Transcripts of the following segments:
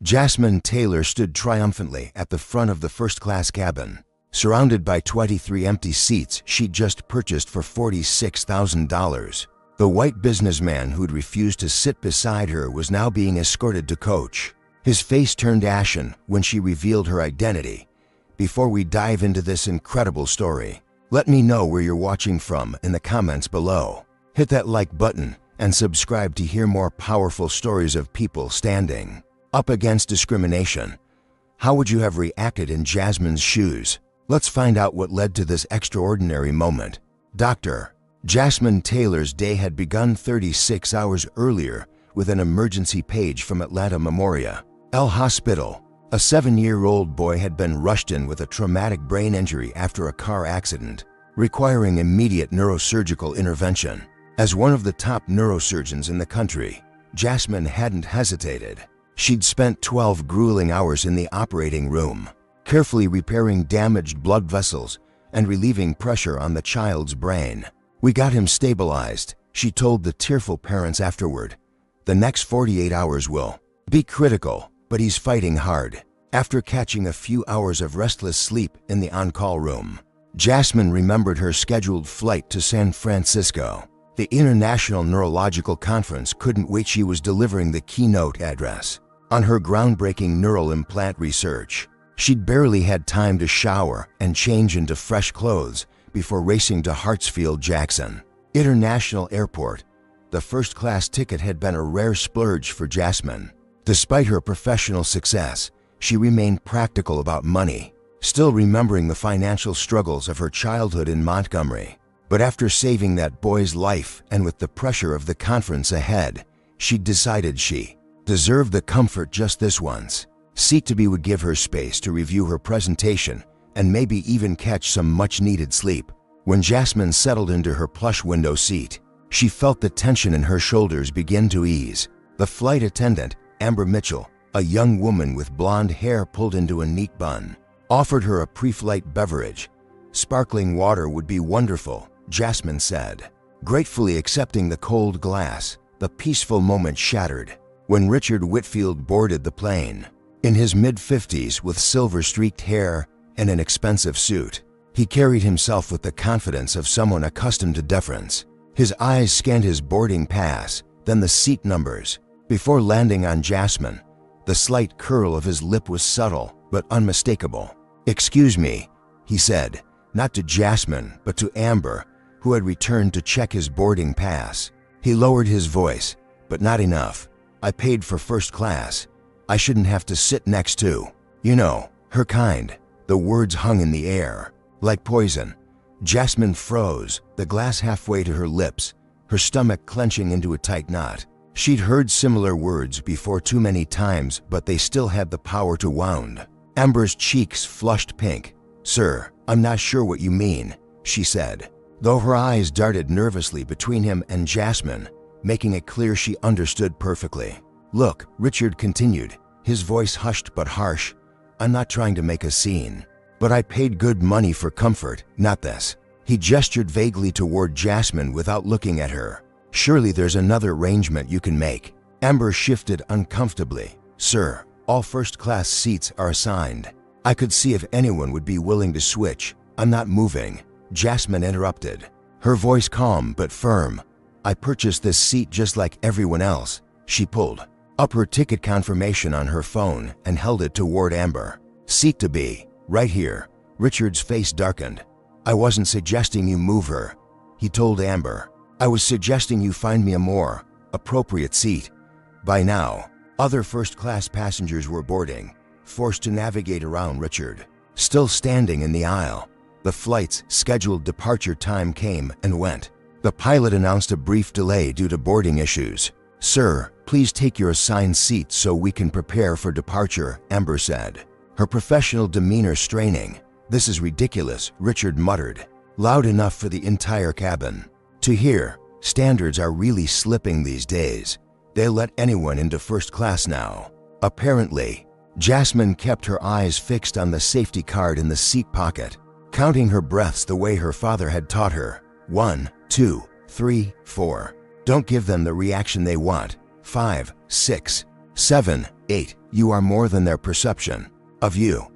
Jasmine Taylor stood triumphantly at the front of the first-class cabin, surrounded by 23 empty seats she'd just purchased for $46,000. The white businessman who'd refused to sit beside her was now being escorted to coach. His face turned ashen when she revealed her identity. Before we dive into this incredible story, let me know where you're watching from in the comments below. Hit that like button and subscribe to hear more powerful stories of people standing up against discrimination. How would you have reacted in Jasmine's shoes? Let's find out what led to this extraordinary moment. Dr. Jasmine Taylor's day had begun 36 hours earlier with an emergency page from Atlanta Memorial Hospital. A 7-year-old boy had been rushed in with a traumatic brain injury after a car accident, requiring immediate neurosurgical intervention. As one of the top neurosurgeons in the country, Jasmine hadn't hesitated. She'd spent 12 grueling hours in the operating room, carefully repairing damaged blood vessels and relieving pressure on the child's brain. "We got him stabilized," she told the tearful parents afterward. "The next 48 hours will be critical, but he's fighting hard." After catching a few hours of restless sleep in the on-call room, Jasmine remembered her scheduled flight to San Francisco. The International Neurological Conference couldn't wait. She was delivering the keynote address on her groundbreaking neural implant research. She'd barely had time to shower and change into fresh clothes before racing to Hartsfield-Jackson International Airport. The first-class ticket had been a rare splurge for Jasmine. Despite her professional success, she remained practical about money, still remembering the financial struggles of her childhood in Montgomery. But after saving that boy's life and with the pressure of the conference ahead, she'd decided she deserved the comfort just this once. Seat-to-be would give her space to review her presentation and maybe even catch some much-needed sleep. When Jasmine settled into her plush window seat, she felt the tension in her shoulders begin to ease. The flight attendant, Amber Mitchell, a young woman with blonde hair pulled into a neat bun, offered her a pre-flight beverage. "Sparkling water would be wonderful," Jasmine said. Gratefully accepting the cold glass, the peaceful moment shattered when Richard Whitfield boarded the plane. In his mid-50s with silver-streaked hair and an expensive suit, he carried himself with the confidence of someone accustomed to deference. His eyes scanned his boarding pass, then the seat numbers. Before landing on Jasmine, the slight curl of his lip was subtle but unmistakable. "Excuse me," he said, not to Jasmine but to Amber, who had returned to check his boarding pass. He lowered his voice, but not enough. "I paid for first class. I shouldn't have to sit next to, you know, her kind." The words hung in the air, like poison. Jasmine froze, the glass halfway to her lips, her stomach clenching into a tight knot. She'd heard similar words before too many times, but they still had the power to wound. Amber's cheeks flushed pink. "Sir, I'm not sure what you mean," she said, though her eyes darted nervously between him and Jasmine, making it clear she understood perfectly. "Look," Richard continued, his voice hushed but harsh, "I'm not trying to make a scene, but I paid good money for comfort, not this." He gestured vaguely toward Jasmine without looking at her. "Surely there's another arrangement you can make." Amber shifted uncomfortably. "Sir, all first-class seats are assigned. I could see if anyone would be willing to switch. I'm not moving." Jasmine interrupted, her voice calm but firm. "I purchased this seat just like everyone else." She pulled up her ticket confirmation on her phone and held it toward Amber. "Seat to be, right here." Richard's face darkened. "I wasn't suggesting you move her," he told Amber. "I was suggesting you find me a more appropriate seat." By now, other first-class passengers were boarding, forced to navigate around Richard, still standing in the aisle. The flight's scheduled departure time came and went. The pilot announced a brief delay due to boarding issues. "Sir, please take your assigned seat so we can prepare for departure," Amber said, her professional demeanor straining. "This is ridiculous," Richard muttered, loud enough for the entire cabin to hear. "Standards are really slipping these days. They let anyone into first class now." Apparently, Jasmine kept her eyes fixed on the safety card in the seat pocket, counting her breaths the way her father had taught her. 1, 2, 3, 4. Don't give them the reaction they want. 5, 6, 7, 8. You are more than their perception of you.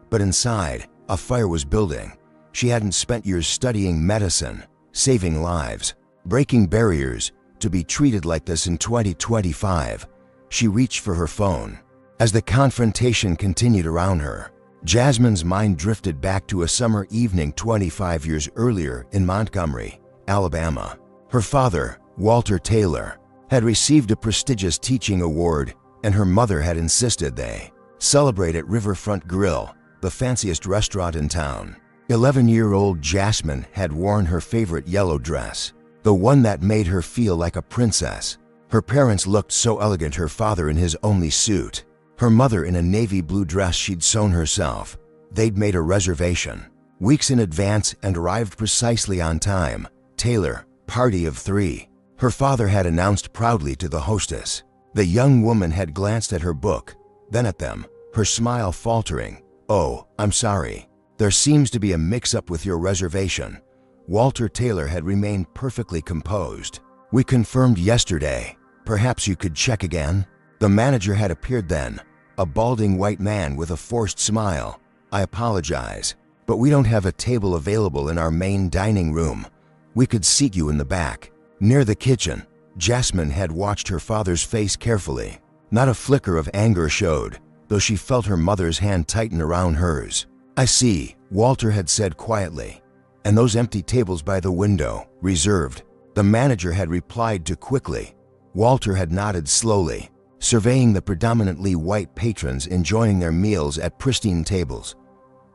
But inside, a fire was building. She hadn't spent years studying medicine, saving lives, breaking barriers, to be treated like this in 2025. She reached for her phone. As the confrontation continued around her, Jasmine's mind drifted back to a summer evening 25 years earlier in Montgomery, Alabama. Her father, Walter Taylor, had received a prestigious teaching award, and her mother had insisted they celebrate at Riverfront Grill, the fanciest restaurant in town. 11-year-old Jasmine had worn her favorite yellow dress, the one that made her feel like a princess. Her parents looked so elegant, her father in his only suit, her mother in a navy blue dress she'd sewn herself. They'd made a reservation weeks in advance and arrived precisely on time. Taylor, party of 3. Her father had announced proudly to the hostess. The young woman had glanced at her book, then at them, her smile faltering. "Oh, I'm sorry. There seems to be a mix-up with your reservation." Walter Taylor had remained perfectly composed. "We confirmed yesterday. Perhaps you could check again?" The manager had appeared then, a balding white man with a forced smile. "I apologize, but we don't have a table available in our main dining room. We could seat you in the back, near the kitchen." Jasmine had watched her father's face carefully. Not a flicker of anger showed, though she felt her mother's hand tighten around hers. "I see," Walter had said quietly. "And those empty tables by the window, reserved?" The manager had replied too quickly. Walter had nodded slowly, surveying the predominantly white patrons enjoying their meals at pristine tables.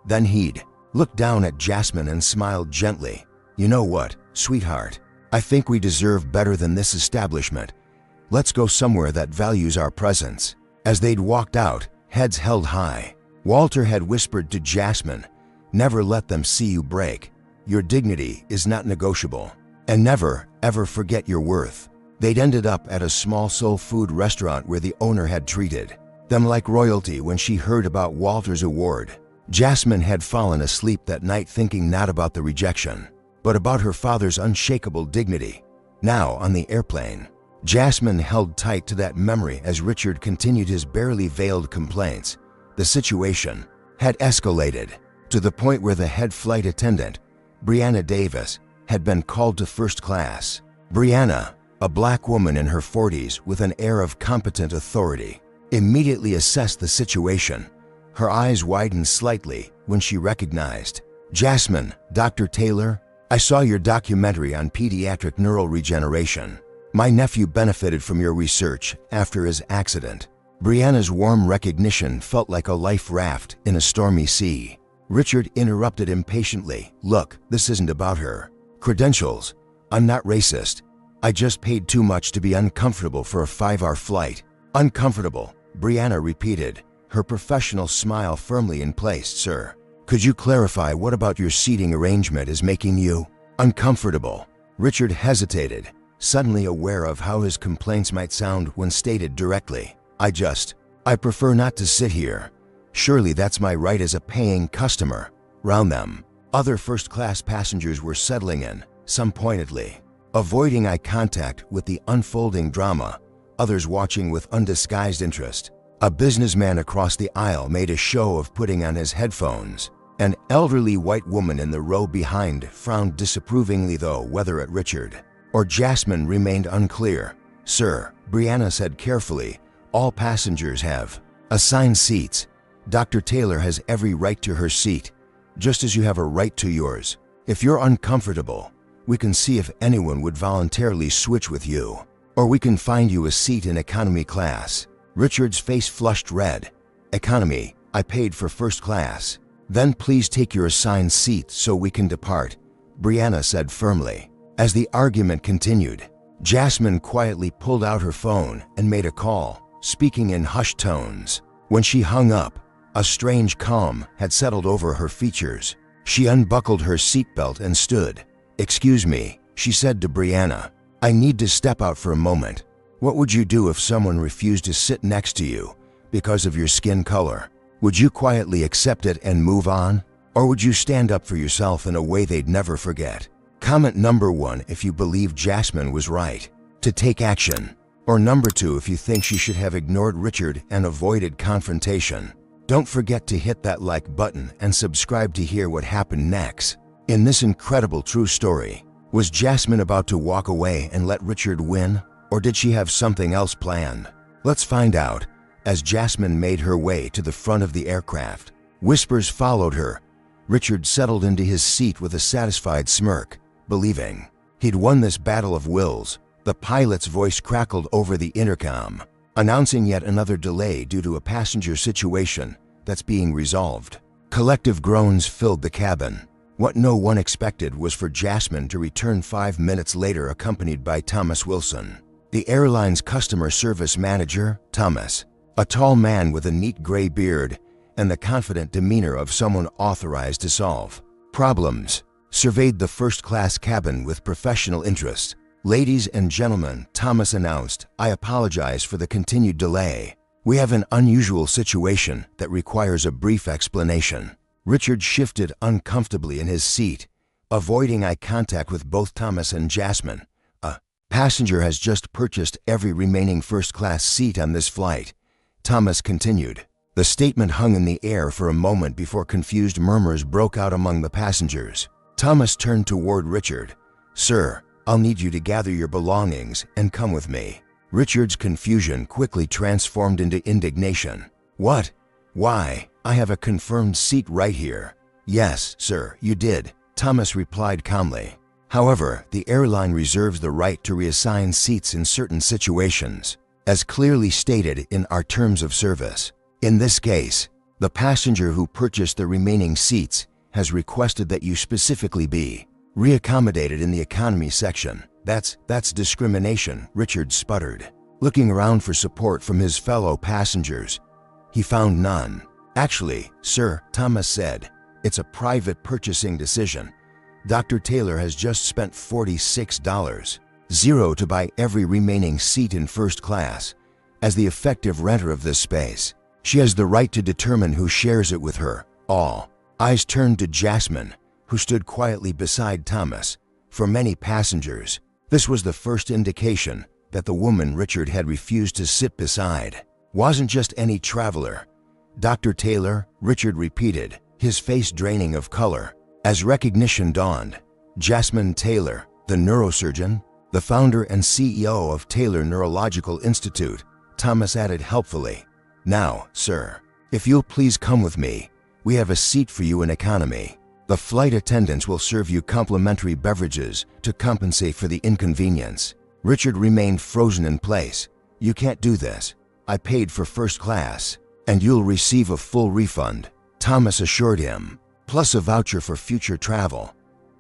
Then he'd looked down at Jasmine and smiled gently. "You know what, sweetheart? I think we deserve better than this establishment. Let's go somewhere that values our presence." As they'd walked out, heads held high, Walter had whispered to Jasmine, "Never let them see you break. Your dignity is not negotiable. And never, ever forget your worth." They'd ended up at a small soul food restaurant where the owner had treated them like royalty when she heard about Walter's award. Jasmine had fallen asleep that night thinking not about the rejection, but about her father's unshakable dignity. Now, on the airplane, Jasmine held tight to that memory as Richard continued his barely veiled complaints. The situation had escalated to the point where the head flight attendant, Brianna Davis, had been called to first class. Brianna, a black woman in her 40s with an air of competent authority, immediately assessed the situation. Her eyes widened slightly when she recognized Jasmine. "Dr. Taylor, I saw your documentary on pediatric neural regeneration. My nephew benefited from your research after his accident." Brianna's warm recognition felt like a life raft in a stormy sea. Richard interrupted impatiently. "Look, this isn't about her credentials. I'm not racist. I just paid too much to be uncomfortable for a 5-hour flight." "Uncomfortable," Brianna repeated, her professional smile firmly in place. "Sir, could you clarify what about your seating arrangement is making you uncomfortable?" Richard hesitated, suddenly aware of how his complaints might sound when stated directly. I prefer not to sit here. Surely that's my right as a paying customer." Round them, other first-class passengers were settling in, some pointedly, avoiding eye contact with the unfolding drama, others watching with undisguised interest. A businessman across the aisle made a show of putting on his headphones. An elderly white woman in the row behind frowned disapprovingly, though whether at Richard or Jasmine remained unclear. "Sir," Brianna said carefully, "all passengers have assigned seats. Dr. Taylor has every right to her seat, just as you have a right to yours. If you're uncomfortable, we can see if anyone would voluntarily switch with you, or we can find you a seat in economy class." Richard's face flushed red. "Economy, I paid for first class." "Then please take your assigned seat so we can depart," Brianna said firmly. As the argument continued, Jasmine quietly pulled out her phone and made a call, speaking in hushed tones. When she hung up, a strange calm had settled over her features. She unbuckled her seatbelt and stood. "Excuse me," she said to Brianna. "I need to step out for a moment. What would you do if someone refused to sit next to you because of your skin color? Would you quietly accept it and move on? Or would you stand up for yourself in a way they'd never forget?" Comment number 1 if you believe Jasmine was right to take action. Or number 2 if you think she should have ignored Richard and avoided confrontation. Don't forget to hit that like button and subscribe to hear what happened next. In this incredible true story, was Jasmine about to walk away and let Richard win, or did she have something else planned? Let's find out. As Jasmine made her way to the front of the aircraft, whispers followed her. Richard settled into his seat with a satisfied smirk, believing he'd won this battle of wills. The pilot's voice crackled over the intercom, announcing yet another delay due to a passenger situation that's being resolved. Collective groans filled the cabin. What no one expected was for Jasmine to return 5 minutes later accompanied by Thomas Wilson, the airline's customer service manager. Thomas, a tall man with a neat gray beard and the confident demeanor of someone authorized to solve problems, surveyed the first-class cabin with professional interest. "Ladies and gentlemen," Thomas announced, "I apologize for the continued delay. We have an unusual situation that requires a brief explanation." Richard shifted uncomfortably in his seat, avoiding eye contact with both Thomas and Jasmine. "A passenger has just purchased every remaining first-class seat on this flight," Thomas continued. The statement hung in the air for a moment before confused murmurs broke out among the passengers. Thomas turned toward Richard. "Sir, I'll need you to gather your belongings and come with me." Richard's confusion quickly transformed into indignation. "What? Why? I have a confirmed seat right here." "Yes, sir, you did," Thomas replied calmly. "However, the airline reserves the right to reassign seats in certain situations, as clearly stated in our terms of service. In this case, the passenger who purchased the remaining seats has requested that you specifically be reaccommodated in the economy section." That's discrimination," Richard sputtered. Looking around for support from his fellow passengers, he found none. "Actually, sir," Thomas said, "it's a private purchasing decision. Dr. Taylor has just spent $46.00 to buy every remaining seat in first class. As the effective renter of this space, she has the right to determine who shares it with her." All eyes turned to Jasmine, who stood quietly beside Thomas. For many passengers, this was the first indication that the woman Richard had refused to sit beside wasn't just any traveler. "Dr. Taylor," Richard repeated, his face draining of color. As recognition dawned, Jasmine Taylor, the neurosurgeon, the founder and CEO of Taylor Neurological Institute, Thomas added helpfully. "Now, sir, if you'll please come with me, we have a seat for you in economy. The flight attendants will serve you complimentary beverages to compensate for the inconvenience." Richard remained frozen in place. "You can't do this. I paid for first class, and you'll receive a full refund," Thomas assured him, "plus a voucher for future travel.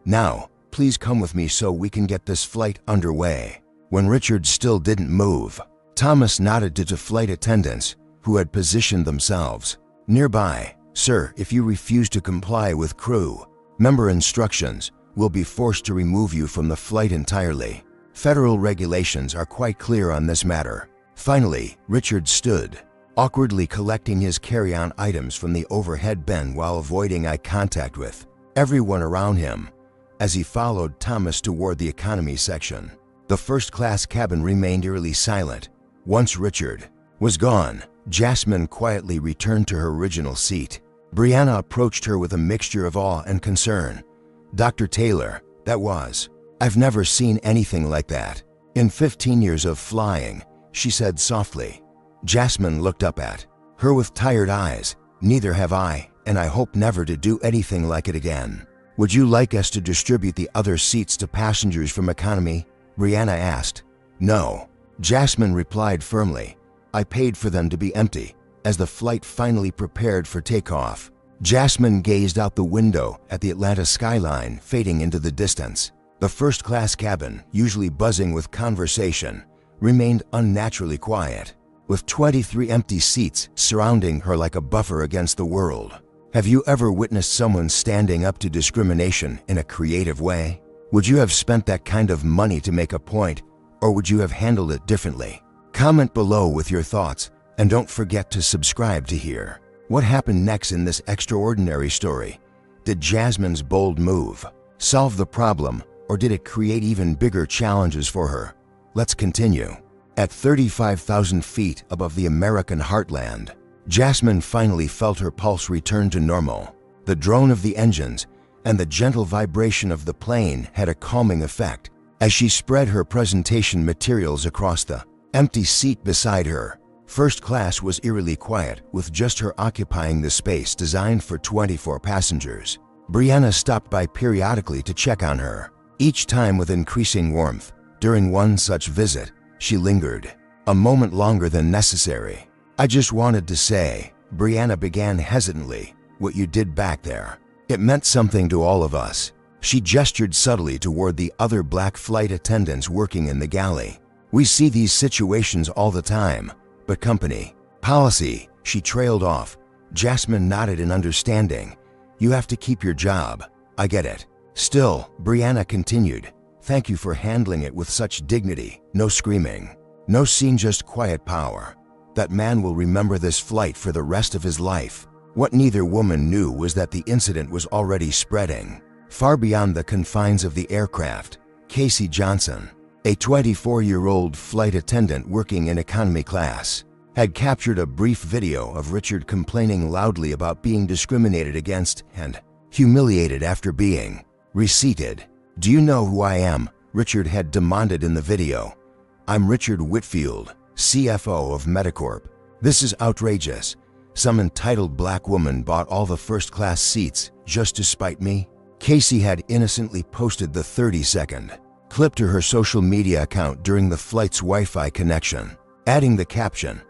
Now, please come with me so we can get this flight underway." When Richard still didn't move, Thomas nodded to the flight attendants who had positioned themselves nearby. "Sir, if you refuse to comply with crew member instructions, we'll be forced to remove you from the flight entirely. Federal regulations are quite clear on this matter." Finally, Richard stood, awkwardly collecting his carry-on items from the overhead bin while avoiding eye contact with everyone around him as he followed Thomas toward the economy section. The first-class cabin remained eerily silent. Once Richard was gone, Jasmine quietly returned to her original seat. Brianna approached her with a mixture of awe and concern. "Dr. Taylor, that was. I've never seen anything like that in 15 years of flying," she said softly. Jasmine looked up at her with tired eyes. "Neither have I, and I hope never to do anything like it again." "Would you like us to distribute the other seats to passengers from economy?" Brianna asked. "No," Jasmine replied firmly. "I paid for them to be empty." As the flight finally prepared for takeoff, Jasmine gazed out the window at the Atlanta skyline fading into the distance. The first-class cabin, usually buzzing with conversation, remained unnaturally quiet, with 23 empty seats surrounding her like a buffer against the world. Have you ever witnessed someone standing up to discrimination in a creative way? Would you have spent that kind of money to make a point, or would you have handled it differently? Comment below with your thoughts, and don't forget to subscribe to hear what happened next in this extraordinary story. Did Jasmine's bold move solve the problem, or did it create even bigger challenges for her? Let's continue. At 35,000 feet above the American heartland, Jasmine finally felt her pulse return to normal. The drone of the engines and the gentle vibration of the plane had a calming effect as she spread her presentation materials across the empty seat beside her. First class was eerily quiet, with just her occupying the space designed for 24 passengers. Brianna stopped by periodically to check on her, each time with increasing warmth. During one such visit, she lingered a moment longer than necessary. "I just wanted to say," Brianna began hesitantly, "what you did back there. It meant something to all of us." She gestured subtly toward the other black flight attendants working in the galley. "We see these situations all the time, but company policy," she trailed off. Jasmine nodded in understanding. "You have to keep your job. I get it." Still, Brianna continued, "Thank you for handling it with such dignity. No screaming. No scene, just quiet power. That man will remember this flight for the rest of his life." What neither woman knew was that the incident was already spreading far beyond the confines of the aircraft. Casey Johnson, a 24-year-old flight attendant working in economy class, had captured a brief video of Richard complaining loudly about being discriminated against and humiliated after being reseated. "Do you know who I am?" Richard had demanded in the video. "I'm Richard Whitfield, CFO of Medicorp. This is outrageous. Some entitled black woman bought all the first-class seats just to spite me." Casey had innocently posted the 30-second clip to her social media account during the flight's Wi-Fi connection, adding the caption,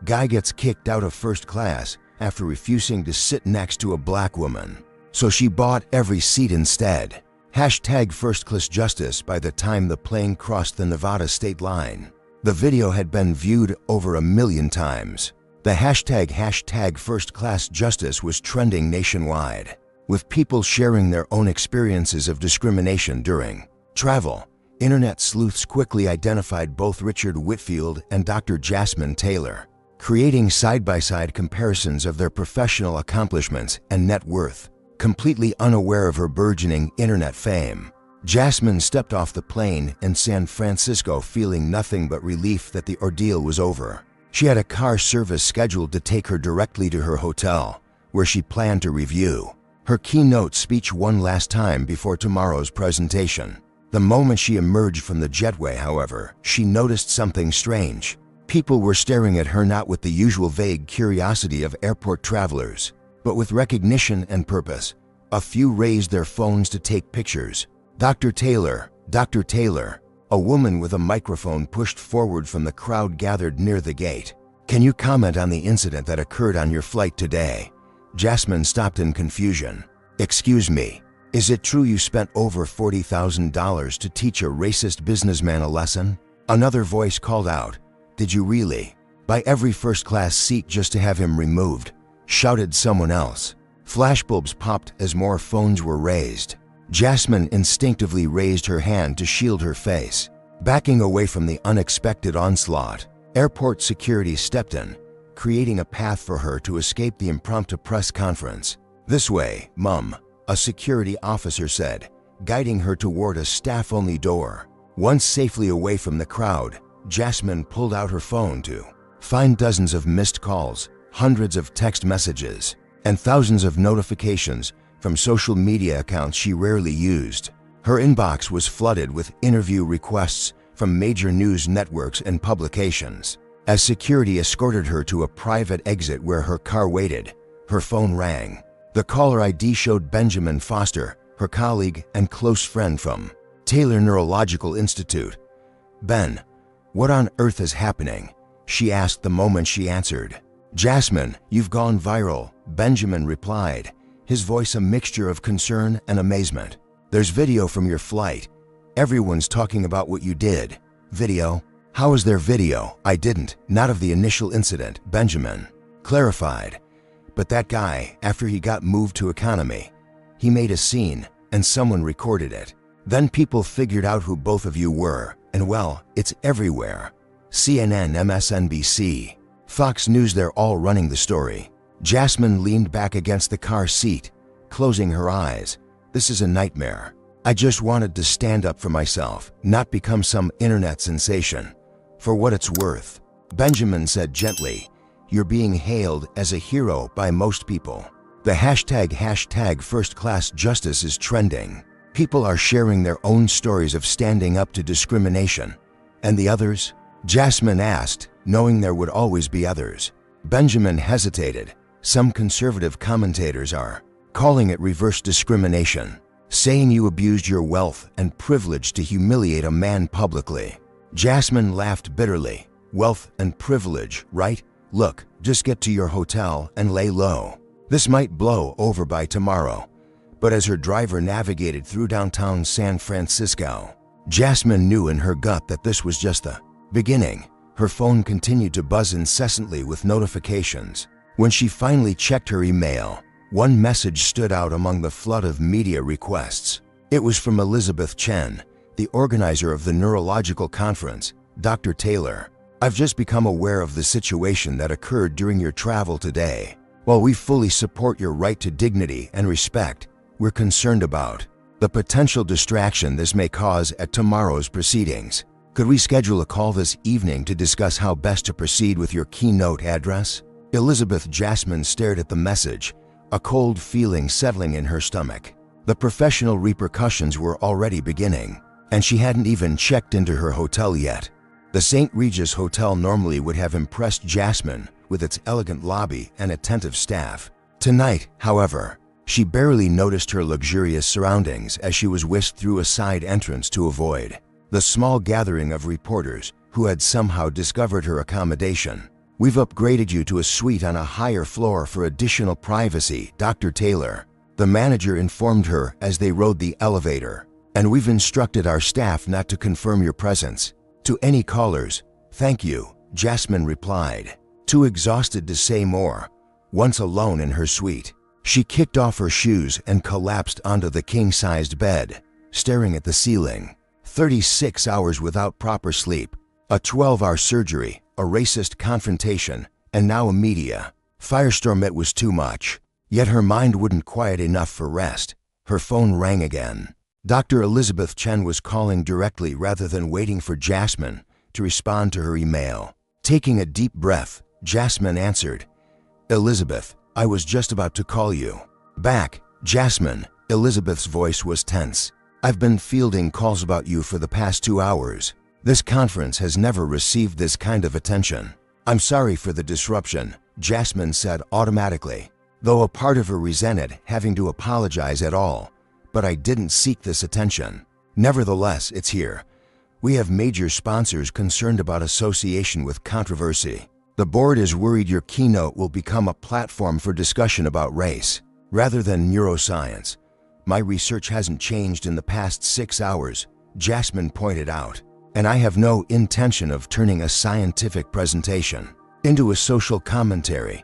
"Guy gets kicked out of first class after refusing to sit next to a black woman, so she bought every seat instead. Hashtag first-class justice." By the time the plane crossed the Nevada state line, the video had been viewed over 1 million times. The hashtag first-class justice was trending nationwide, with people sharing their own experiences of discrimination during travel. Internet sleuths quickly identified both Richard Whitfield and Dr. Jasmine Taylor, creating side-by-side comparisons of their professional accomplishments and net worth. Completely unaware of her burgeoning internet fame, Jasmine stepped off the plane in San Francisco feeling nothing but relief that the ordeal was over. She had a car service scheduled to take her directly to her hotel, where she planned to review her keynote speech one last time before tomorrow's presentation. The moment she emerged from the jetway, however, she noticed something strange. People were staring at her not with the usual vague curiosity of airport travelers, but with recognition and purpose. A few raised their phones to take pictures. "Dr. Taylor, Dr. Taylor." A woman with a microphone pushed forward from the crowd gathered near the gate. "Can you comment on the incident that occurred on your flight today?" Jasmine stopped in confusion. "Excuse me, is it true you spent over $40,000 to teach a racist businessman a lesson?" Another voice called out, "Did you really buy every first-class seat just to have him removed?" shouted someone else. Flashbulbs popped as more phones were raised. Jasmine instinctively raised her hand to shield her face, backing away from the unexpected onslaught. Airport security stepped in, creating a path for her to escape the impromptu press conference. "This way, Mum," a security officer said, guiding her toward a staff-only door. Once safely away from the crowd, Jasmine pulled out her phone to find dozens of missed calls, hundreds of text messages, and thousands of notifications from social media accounts she rarely used. Her inbox was flooded with interview requests from major news networks and publications. As security escorted her to a private exit where her car waited, her phone rang. The caller ID showed Benjamin Foster, her colleague and close friend from Taylor Neurological Institute. "Ben, what on earth is happening?" she asked the moment she answered. "Jasmine, you've gone viral," Benjamin replied, his voice a mixture of concern and amazement. "There's video from your flight. Everyone's talking about what you did." "Video? How is there video?" "I didn't. Not of the initial incident," Benjamin clarified. "But that guy, after he got moved to economy, he made a scene and someone recorded it. Then people figured out who both of you were, and well, it's everywhere. CNN, MSNBC, Fox News, they're all running the story." Jasmine leaned back against the car seat, closing her eyes. "This is a nightmare. I just wanted to stand up for myself, not become some internet sensation. For what it's worth, Benjamin said gently, you're being hailed as a hero by most people. The hashtag first class justice is trending. People are sharing their own stories of standing up to discrimination. And the others? Jasmine asked, knowing there would always be others. Benjamin hesitated. Some conservative commentators are calling it reverse discrimination, saying you abused your wealth and privilege to humiliate a man publicly. Jasmine laughed bitterly. Wealth and privilege, right? Look, just get to your hotel and lay low. This might blow over by tomorrow. But as her driver navigated through downtown San Francisco, Jasmine knew in her gut that this was just the beginning. Her phone continued to buzz incessantly with notifications. When she finally checked her email, one message stood out among the flood of media requests. It was from Elizabeth Chen, the organizer of the neurological conference. Dr. Taylor, I've just become aware of the situation that occurred during your travel today. While we fully support your right to dignity and respect, we're concerned about the potential distraction this may cause at tomorrow's proceedings. Could we schedule a call this evening to discuss how best to proceed with your keynote address? Elizabeth Jasmine stared at the message, a cold feeling settling in her stomach. The professional repercussions were already beginning, and she hadn't even checked into her hotel yet. The St. Regis Hotel normally would have impressed Jasmine with its elegant lobby and attentive staff. Tonight, however, she barely noticed her luxurious surroundings as she was whisked through a side entrance to avoid the small gathering of reporters who had somehow discovered her accommodation. We've upgraded you to a suite on a higher floor for additional privacy, Dr. Taylor, the manager informed her as they rode the elevator. And we've instructed our staff not to confirm your presence to any callers. Thank you, Jasmine replied, too exhausted to say more. Once alone in her suite, she kicked off her shoes and collapsed onto the king-sized bed, staring at the ceiling. 36 hours without proper sleep, a 12-hour surgery, a racist confrontation, and now a media firestorm. It was too much. Yet her mind wouldn't quiet enough for rest. Her phone rang again. Dr. Elizabeth Chen was calling directly rather than waiting for Jasmine to respond to her email. Taking a deep breath, Jasmine answered, Elizabeth, I was just about to call you back. Jasmine, Elizabeth's voice was tense. I've been fielding calls about you for the past 2 hours. This conference has never received this kind of attention. I'm sorry for the disruption, Jasmine said automatically, though a part of her resented having to apologize at all. But I didn't seek this attention. Nevertheless, it's here. We have major sponsors concerned about association with controversy. The board is worried your keynote will become a platform for discussion about race, rather than neuroscience. My research hasn't changed in the past 6 hours, Jasmine pointed out, and I have no intention of turning a scientific presentation into a social commentary.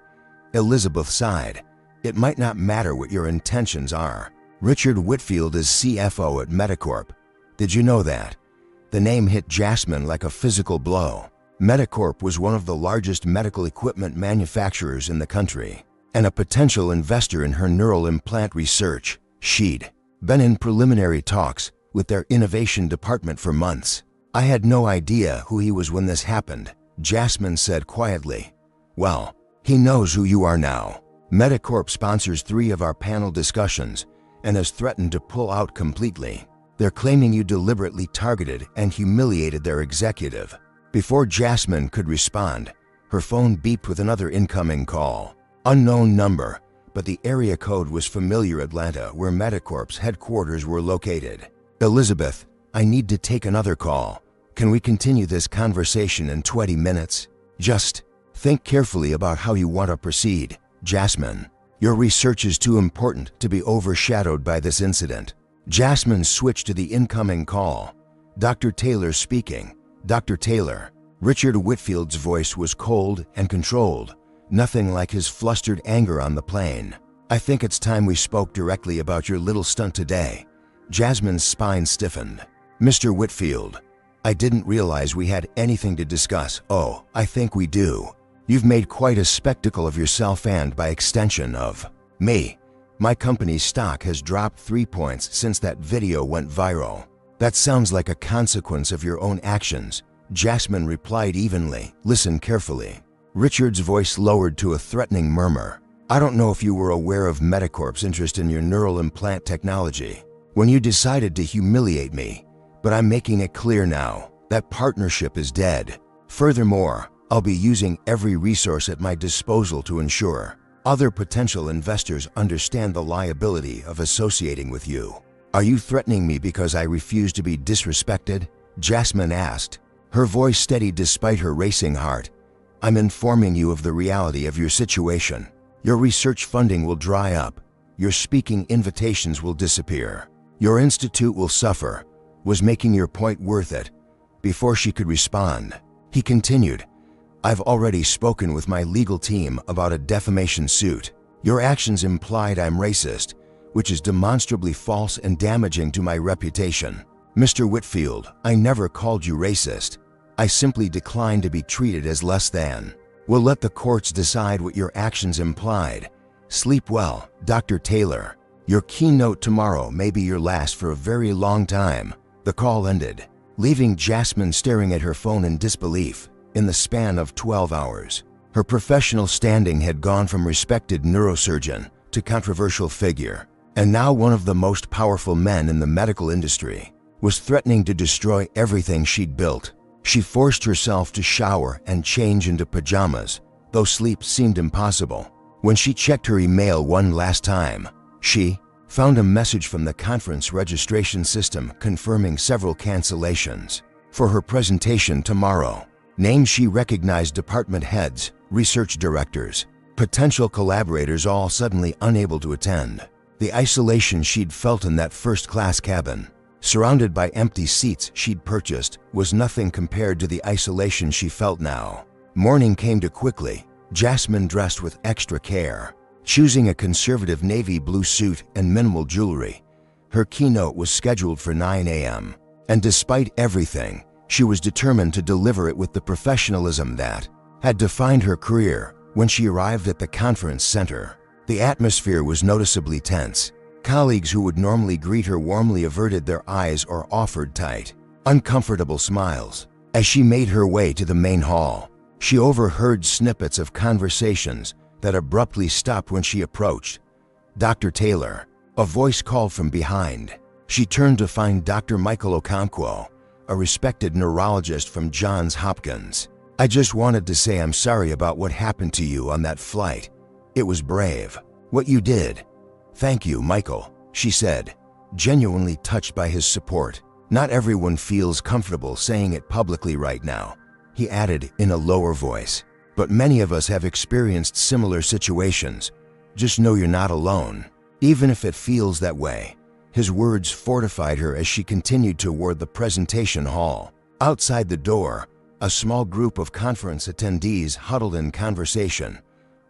Elizabeth sighed. It might not matter what your intentions are. Richard Whitfield is CFO at Medicorp. Did you know that? The name hit Jasmine like a physical blow. Medicorp was one of the largest medical equipment manufacturers in the country, and a potential investor in her neural implant research. She'd been in preliminary talks with their innovation department for months. I had no idea who he was when this happened, Jasmine said quietly. Well, he knows who you are now. Medicorp sponsors 3 of our panel discussions and has threatened to pull out completely. They're claiming you deliberately targeted and humiliated their executive. Before Jasmine could respond, her phone beeped with another incoming call. Unknown number, but the area code was familiar. Atlanta, where Medicorp's headquarters were located. Elizabeth, I need to take another call. Can we continue this conversation in 20 minutes? Just think carefully about how you want to proceed, Jasmine. Your research is too important to be overshadowed by this incident. Jasmine switched to the incoming call. Dr. Taylor speaking. Dr. Taylor. Richard Whitfield's voice was cold and controlled, nothing like his flustered anger on the plane. I think it's time we spoke directly about your little stunt today. Jasmine's spine stiffened. Mr. Whitfield, I didn't realize we had anything to discuss. Oh, I think we do. You've made quite a spectacle of yourself and, by extension, of me. My company's stock has dropped 3 points since that video went viral. That sounds like a consequence of your own actions, Jasmine replied evenly. Listen carefully. Richard's voice lowered to a threatening murmur. I don't know if you were aware of Medicorp's interest in your neural implant technology when you decided to humiliate me, but I'm making it clear now. That partnership is dead. Furthermore, I'll be using every resource at my disposal to ensure other potential investors understand the liability of associating with you. Are you threatening me because I refuse to be disrespected? Jasmine asked, her voice steady despite her racing heart. I'm informing you of the reality of your situation. Your research funding will dry up. Your speaking invitations will disappear. Your institute will suffer. Was making your point worth it? Before she could respond, he continued, I've already spoken with my legal team about a defamation suit. Your actions implied I'm racist, which is demonstrably false and damaging to my reputation. Mr. Whitfield, I never called you racist. I simply declined to be treated as less than. We'll let the courts decide what your actions implied. Sleep well, Dr. Taylor. Your keynote tomorrow may be your last for a very long time. The call ended, leaving Jasmine staring at her phone in disbelief. In the span of 12 hours, her professional standing had gone from respected neurosurgeon to controversial figure, and now one of the most powerful men in the medical industry was threatening to destroy everything she'd built. She forced herself to shower and change into pajamas, though sleep seemed impossible. When she checked her email one last time, she found a message from the conference registration system confirming several cancellations for her presentation tomorrow. Names she recognized: department heads, research directors, potential collaborators, all suddenly unable to attend. The isolation she'd felt in that first-class cabin, surrounded by empty seats she'd purchased, was nothing compared to the isolation she felt now. Morning came too quickly. Jasmine dressed with extra care, choosing a conservative navy blue suit and minimal jewelry. Her keynote was scheduled for 9 a.m., and despite everything, she was determined to deliver it with the professionalism that had defined her career. When she arrived at the conference center, the atmosphere was noticeably tense. Colleagues who would normally greet her warmly averted their eyes or offered tight, uncomfortable smiles. As she made her way to the main hall, she overheard snippets of conversations that abruptly stopped when she approached. Dr. Taylor, a voice called from behind. She turned to find Dr. Michael Okonkwo, a respected neurologist from Johns Hopkins. I just wanted to say I'm sorry about what happened to you on that flight. It was brave, what you did. Thank you, Michael, she said, genuinely touched by his support. Not everyone feels comfortable saying it publicly right now, he added in a lower voice. But many of us have experienced similar situations. Just know you're not alone, even if it feels that way. His words fortified her as she continued toward the presentation hall. Outside the door, a small group of conference attendees huddled in conversation.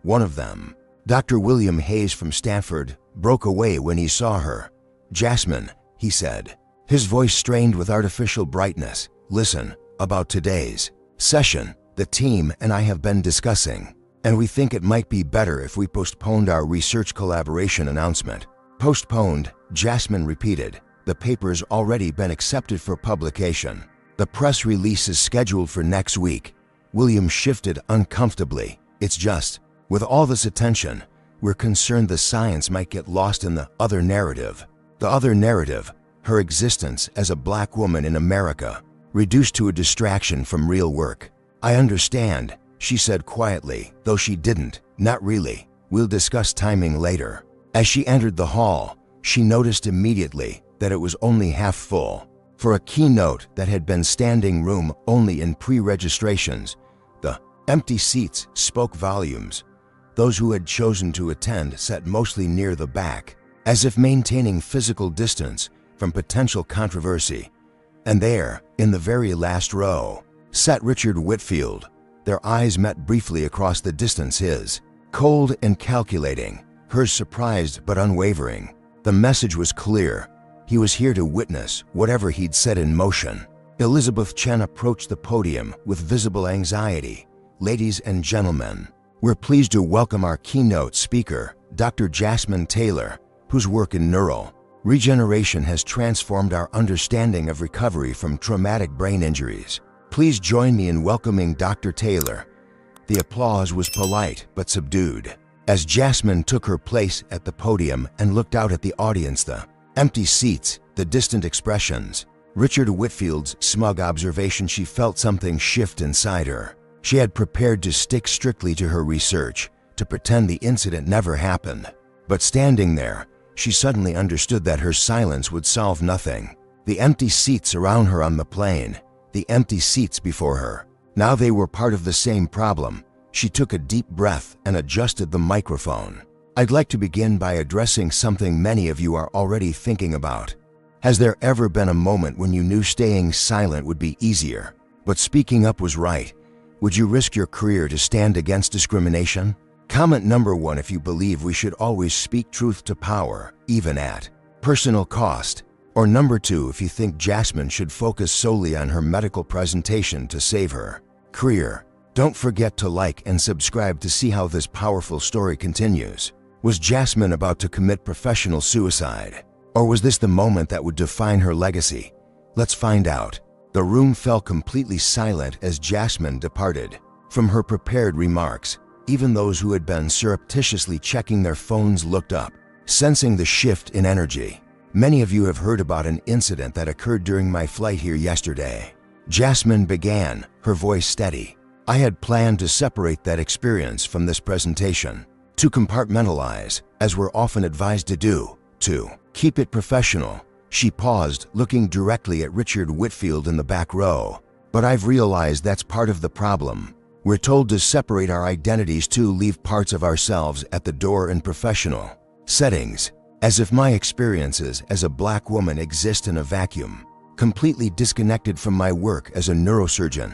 One of them, Dr. William Hayes from Stanford, broke away when he saw her. Jasmine, he said, his voice strained with artificial brightness. Listen, about today's session, the team and I have been discussing, and we think it might be better if we postponed our research collaboration announcement. Postponed, Jasmine repeated. The paper's already been accepted for publication. The press release is scheduled for next week. William shifted uncomfortably. It's just, with all this attention, we're concerned the science might get lost in the other narrative. The other narrative, her existence as a black woman in America, reduced to a distraction from real work. I understand, she said quietly, though she didn't. Not really. We'll discuss timing later. As she entered the hall, she noticed immediately that it was only half full. For a keynote that had been standing room only in pre-registrations, the empty seats spoke volumes. Those who had chosen to attend sat mostly near the back, as if maintaining physical distance from potential controversy. And there, in the very last row, sat Richard Whitfield. Their eyes met briefly across the distance, his cold and calculating, hers surprised but unwavering. The message was clear. He was here to witness whatever he'd set in motion. Elizabeth Chen approached the podium with visible anxiety. Ladies and gentlemen, we're pleased to welcome our keynote speaker, Dr. Jasmine Taylor, whose work in neural regeneration has transformed our understanding of recovery from traumatic brain injuries. Please join me in welcoming Dr. Taylor." The applause was polite but subdued. As Jasmine took her place at the podium and looked out at the audience, the empty seats, the distant expressions, Richard Whitfield's smug observation, she felt something shift inside her. She had prepared to stick strictly to her research, to pretend the incident never happened. But standing there, she suddenly understood that her silence would solve nothing. The empty seats around her on the plane, the empty seats before her, now they were part of the same problem. She took a deep breath and adjusted the microphone. "I'd like to begin by addressing something many of you are already thinking about. Has there ever been a moment when you knew staying silent would be easier, but speaking up was right? Would you risk your career to stand against discrimination? Comment number 1 if you believe we should always speak truth to power, even at personal cost. Or number 2 if you think Jasmine should focus solely on her medical presentation to save her career. Don't forget to like and subscribe to see how this powerful story continues. Was Jasmine about to commit professional suicide? Or was this the moment that would define her legacy? Let's find out. The room fell completely silent as Jasmine departed. From her prepared remarks, even those who had been surreptitiously checking their phones looked up, sensing the shift in energy. "Many of you have heard about an incident that occurred during my flight here yesterday." Jasmine began, her voice steady. "I had planned to separate that experience from this presentation, to compartmentalize, as we're often advised to do, to keep it professional." She paused, looking directly at Richard Whitfield in the back row. "But I've realized that's part of the problem. We're told to separate our identities, to leave parts of ourselves at the door in professional settings, as if my experiences as a black woman exist in a vacuum, completely disconnected from my work as a neurosurgeon."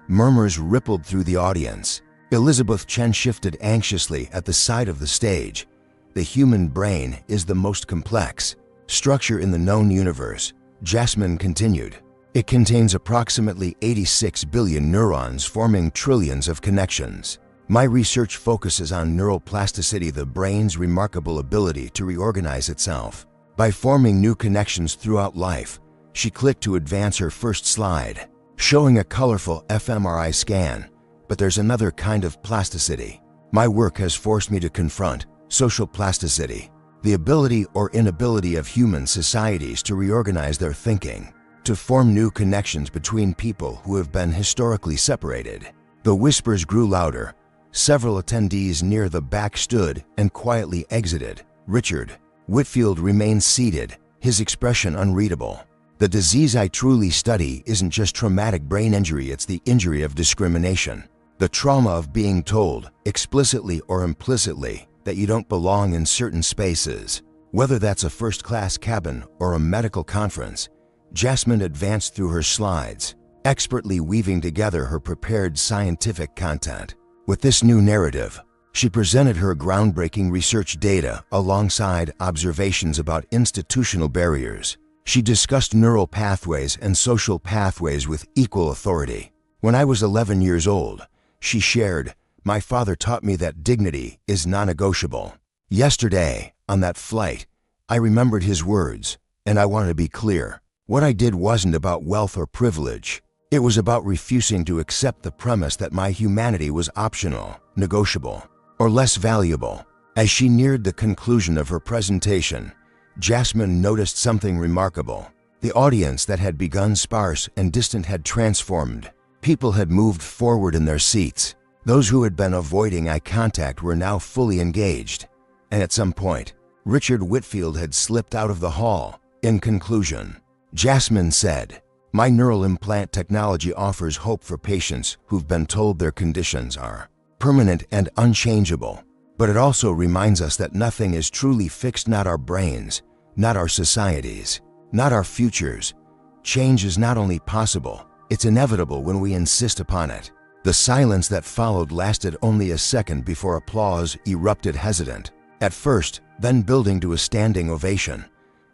Murmurs rippled through the audience. Elizabeth Chen shifted anxiously at the side of the stage. "The human brain is the most complex structure in the known universe," Jasmine continued. "It contains approximately 86 billion neurons forming trillions of connections. My research focuses on neuroplasticity, the brain's remarkable ability to reorganize itself by forming new connections throughout life." She clicked to advance her first slide, showing a colorful fMRI scan. "But there's another kind of plasticity. My work has forced me to confront social plasticity, the ability or inability of human societies to reorganize their thinking, to form new connections between people who have been historically separated." The whispers grew louder. Several attendees near the back stood and quietly exited. Richard Whitfield remained seated, his expression unreadable. "The disease I truly study isn't just traumatic brain injury, it's the injury of discrimination. The trauma of being told, explicitly or implicitly, that you don't belong in certain spaces, whether that's a first-class cabin or a medical conference." Jasmine advanced through her slides, expertly weaving together her prepared scientific content. With this new narrative, she presented her groundbreaking research data alongside observations about institutional barriers. She discussed neural pathways and social pathways with equal authority. "When I was 11 years old," she shared, "my father taught me that dignity is non-negotiable. Yesterday, on that flight, I remembered his words, and I want to be clear. What I did wasn't about wealth or privilege. It was about refusing to accept the premise that my humanity was optional, negotiable, or less valuable." As she neared the conclusion of her presentation, Jasmine noticed something remarkable. The audience that had begun sparse and distant had transformed. People had moved forward in their seats. Those who had been avoiding eye contact were now fully engaged. And at some point, Richard Whitfield had slipped out of the hall. In conclusion, Jasmine said, "My neural implant technology offers hope for patients who've been told their conditions are permanent and unchangeable. But it also reminds us that nothing is truly fixed, not our brains, not our societies, not our futures. Change is not only possible, it's inevitable when we insist upon it." The silence that followed lasted only a second before applause erupted, hesitant at first, then building to a standing ovation.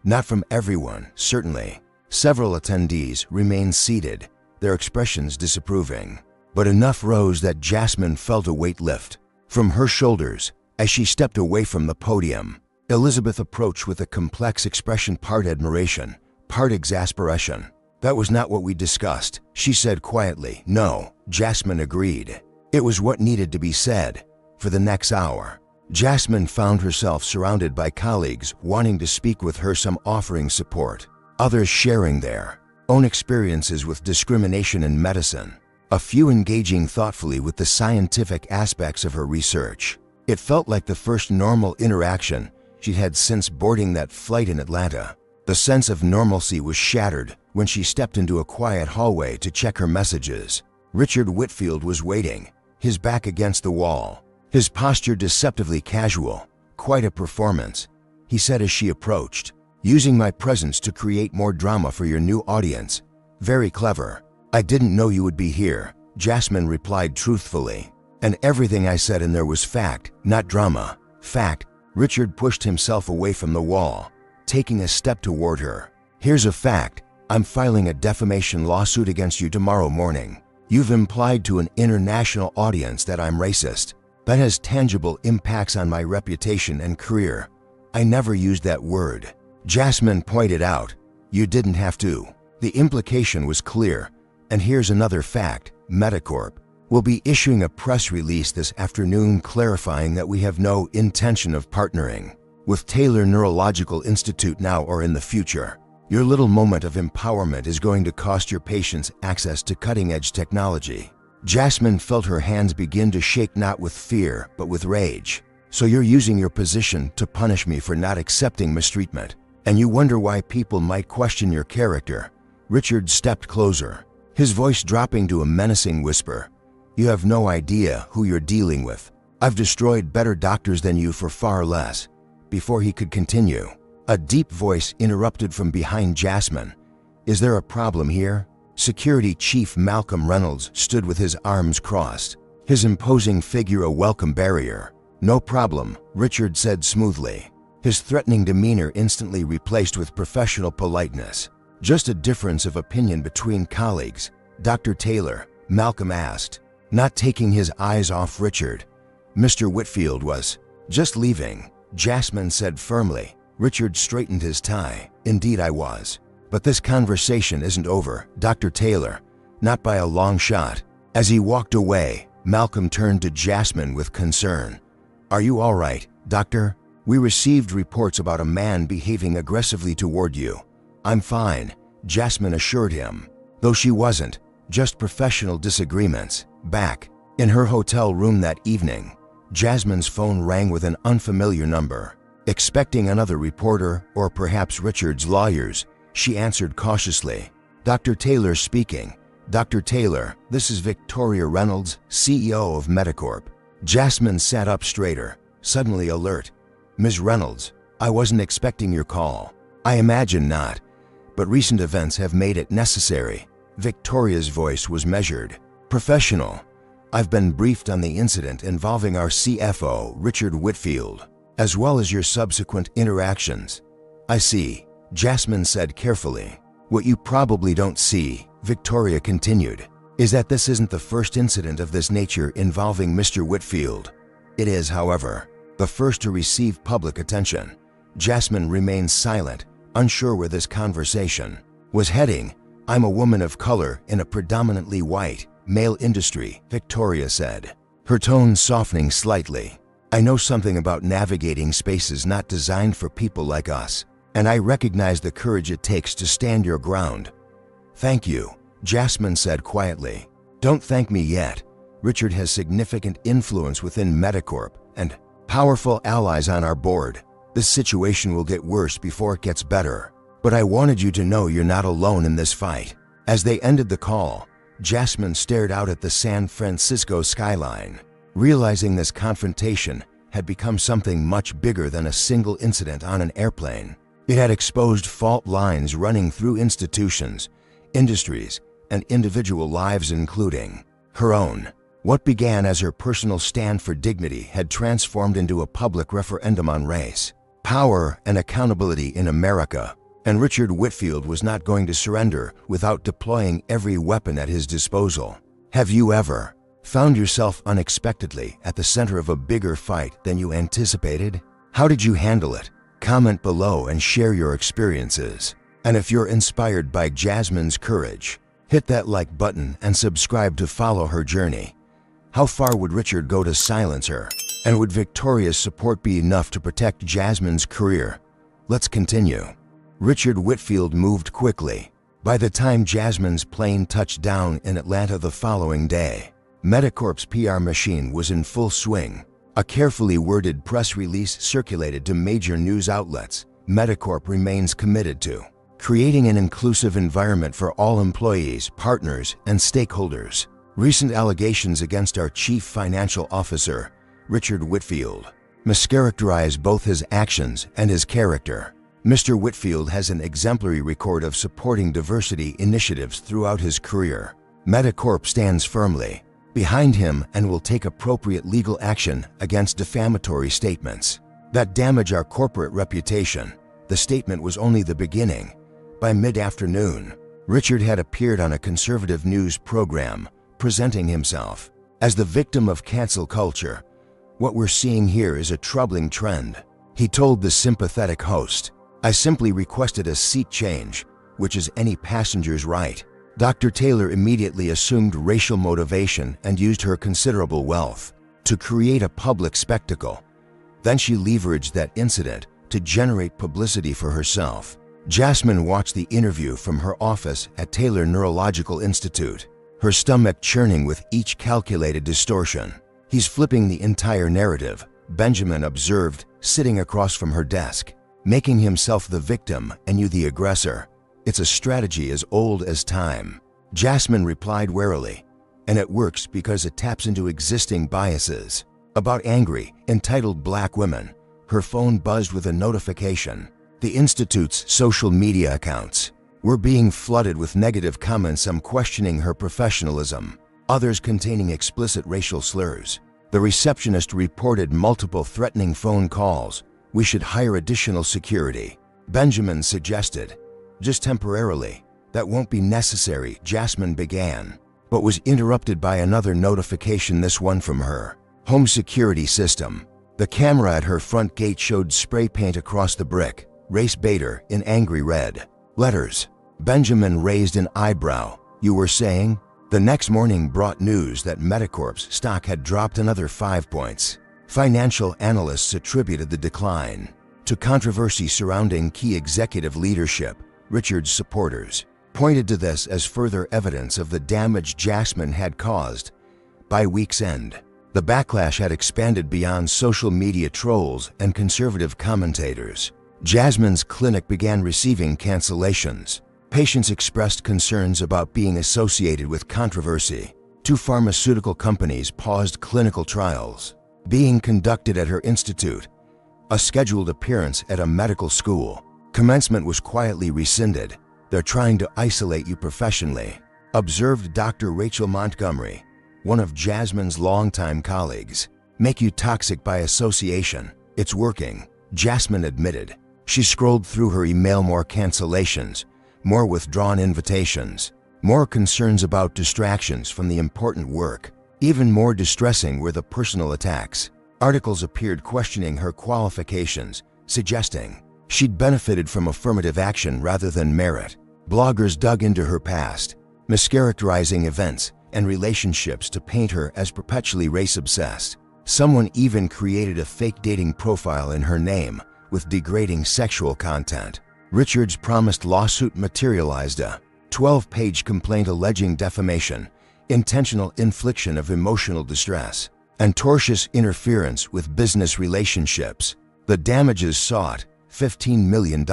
Not from everyone, certainly. Several attendees remained seated, their expressions disapproving. But enough rose that Jasmine felt a weight lift from her shoulders. As she stepped away from the podium, Elizabeth approached with a complex expression, part admiration, part exasperation. That was not what we discussed, she said quietly. No, Jasmine agreed. It was what needed to be said. For the next hour, Jasmine found herself surrounded by colleagues wanting to speak with her, some offering support, others sharing their own experiences with discrimination in medicine, a few engaging thoughtfully with the scientific aspects of her research. It felt like the first normal interaction she'd had since boarding that flight in Atlanta. The sense of normalcy was shattered when she stepped into a quiet hallway to check her messages. Richard Whitfield was waiting, his back against the wall, his posture deceptively casual. Quite a performance, he said as she approached. Using my presence to create more drama for your new audience. Very clever. I didn't know you would be here, Jasmine replied truthfully. And everything I said in there was fact, not drama. Fact. Richard pushed himself away from the wall, taking a step toward her. Here's a fact. I'm filing a defamation lawsuit against you tomorrow morning. You've implied to an international audience that I'm racist. That has tangible impacts on my reputation and career. I never used that word. Jasmine pointed out. You didn't have to. The implication was clear. And here's another fact. Medicorp will be issuing a press release this afternoon clarifying that we have no intention of partnering with Taylor Neurological Institute now or in the future. Your little moment of empowerment is going to cost your patients access to cutting-edge technology. Jasmine felt her hands begin to shake, not with fear, but with rage. So you're using your position to punish me for not accepting mistreatment. And you wonder why people might question your character. Richard stepped closer, his voice dropping to a menacing whisper. You have no idea who you're dealing with. I've destroyed better doctors than you for far less. Before he could continue, a deep voice interrupted from behind Jasmine. Is there a problem here? Security Chief Malcolm Reynolds stood with his arms crossed, his imposing figure a welcome barrier. No problem, Richard said smoothly, his threatening demeanor instantly replaced with professional politeness. Just a difference of opinion between colleagues, Dr. Taylor, Malcolm asked, not taking his eyes off Richard. Mr. Whitfield was just leaving, Jasmine said firmly. Richard straightened his tie. Indeed I was. But this conversation isn't over, Dr. Taylor. Not by a long shot. As he walked away, Malcolm turned to Jasmine with concern. Are you all right, Doctor? We received reports about a man behaving aggressively toward you. I'm fine, Jasmine assured him. Though she wasn't, just professional disagreements. Back in her hotel room that evening, Jasmine's phone rang with an unfamiliar number. Expecting another reporter or perhaps Richard's lawyers, she answered cautiously. Dr. Taylor speaking. Dr. Taylor, this is Victoria Reynolds, CEO of Medicorp. Jasmine sat up straighter, suddenly alert. Ms. Reynolds, I wasn't expecting your call. I imagine not, but recent events have made it necessary. Victoria's voice was measured, professional. I've been briefed on the incident involving our CFO, Richard Whitfield, as well as your subsequent interactions. I see, Jasmine said carefully. What you probably don't see, Victoria continued, is that this isn't the first incident of this nature involving Mr. Whitfield. It is, however, the first to receive public attention. Jasmine remained silent, unsure where this conversation was heading. I'm a woman of color in a predominantly white, male industry, Victoria said, her tone softening slightly. I know something about navigating spaces not designed for people like us, and I recognize the courage it takes to stand your ground. Thank you, Jasmine said quietly. Don't thank me yet. Richard has significant influence within Medicorp and powerful allies on our board. This situation will get worse before it gets better. But I wanted you to know you're not alone in this fight. As they ended the call, Jasmine stared out at the San Francisco skyline, realizing this confrontation had become something much bigger than a single incident on an airplane. It had exposed fault lines running through institutions, industries, and individual lives, including her own. What began as her personal stand for dignity had transformed into a public referendum on race, power, and accountability in America. And Richard Whitfield was not going to surrender without deploying every weapon at his disposal. Have you ever found yourself unexpectedly at the center of a bigger fight than you anticipated? How did you handle it? Comment below and share your experiences. And if you're inspired by Jasmine's courage, hit that like button and subscribe to follow her journey. How far would Richard go to silence her? And would Victoria's support be enough to protect Jasmine's career? Let's continue. Richard Whitfield moved quickly. By the time Jasmine's plane touched down in Atlanta the following day, Medicorp's PR machine was in full swing. A carefully worded press release circulated to major news outlets. Medicorp remains committed to creating an inclusive environment for all employees, partners, and stakeholders. Recent allegations against our chief financial officer, Richard Whitfield, mischaracterize both his actions and his character. Mr. Whitfield has an exemplary record of supporting diversity initiatives throughout his career. Medicorp stands firmly behind him and will take appropriate legal action against defamatory statements that damage our corporate reputation. The statement was only the beginning. By mid-afternoon, Richard had appeared on a conservative news program, presenting himself as the victim of cancel culture. What we're seeing here is a troubling trend, he told the sympathetic host. I simply requested a seat change, which is any passenger's right. Dr. Taylor immediately assumed racial motivation and used her considerable wealth to create a public spectacle. Then she leveraged that incident to generate publicity for herself. Jasmine watched the interview from her office at Taylor Neurological Institute, her stomach churning with each calculated distortion. He's flipping the entire narrative, Benjamin observed, sitting across from her desk, making himself the victim and you the aggressor. It's a strategy as old as time. Jasmine replied warily, and it works because it taps into existing biases. About angry, entitled black women, her phone buzzed with a notification. The Institute's social media accounts were being flooded with negative comments, some questioning her professionalism, others containing explicit racial slurs. The receptionist reported multiple threatening phone calls. We should hire additional security, Benjamin suggested. Just temporarily. That won't be necessary, Jasmine began, but was interrupted by another notification, this one from her home security system. The camera at her front gate showed spray paint across the brick, Race Bader in angry red letters. Benjamin raised an eyebrow. You were saying? The next morning brought news that Medicorp's stock had dropped another 5 points. Financial analysts attributed the decline to controversy surrounding key executive leadership. Richard's supporters pointed to this as further evidence of the damage Jasmine had caused. By week's end, the backlash had expanded beyond social media trolls and conservative commentators. Jasmine's clinic began receiving cancellations. Patients expressed concerns about being associated with controversy. 2 pharmaceutical companies paused clinical trials being conducted at her institute. A scheduled appearance at a medical school commencement was quietly rescinded. They're trying to isolate you professionally, observed Dr. Rachel Montgomery, one of Jasmine's longtime colleagues. Make you toxic by association. It's working, Jasmine admitted. She scrolled through her email. More cancellations, more withdrawn invitations, more concerns about distractions from the important work. Even more distressing were the personal attacks. Articles appeared questioning her qualifications, suggesting she'd benefited from affirmative action rather than merit. Bloggers dug into her past, mischaracterizing events and relationships to paint her as perpetually race-obsessed. Someone even created a fake dating profile in her name with degrading sexual content. Richard's promised lawsuit materialized: a 12-page complaint alleging defamation, intentional infliction of emotional distress, and tortious interference with business relationships. The damages sought, $15 million.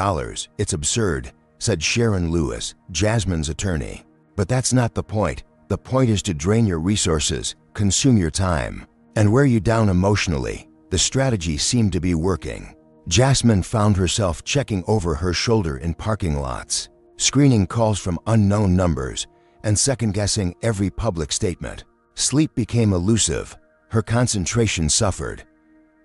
It's absurd, said Sharon Lewis, Jasmine's attorney. But that's not the point. The point is to drain your resources, consume your time, and wear you down emotionally. The strategy seemed to be working. Jasmine found herself checking over her shoulder in parking lots, screening calls from unknown numbers, and second-guessing every public statement. Sleep became elusive. Her concentration suffered.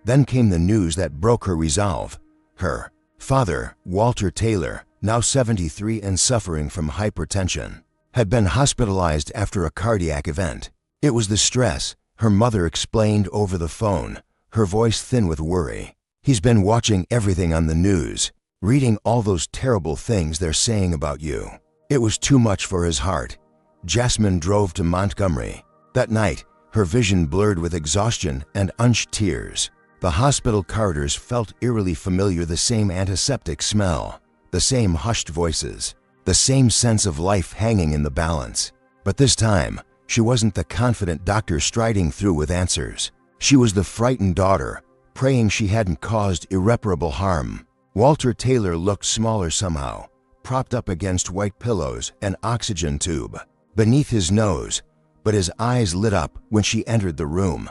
Then came the news that broke her resolve. Her father, Walter Taylor, now 73 and suffering from hypertension, had been hospitalized after a cardiac event. It was the stress, her mother explained over the phone, her voice thin with worry. He's been watching everything on the news. reading all those terrible things they're saying about you. It was too much for his heart. Jasmine drove to Montgomery. That night, her vision blurred with exhaustion and unshed tears. The hospital corridors felt eerily familiar, the same antiseptic smell, the same hushed voices, the same sense of life hanging in the balance. But this time, she wasn't the confident doctor striding through with answers. She was the frightened daughter, praying she hadn't caused irreparable harm. Walter Taylor looked smaller somehow, propped up against white pillows, an oxygen tube beneath his nose, but his eyes lit up when she entered the room.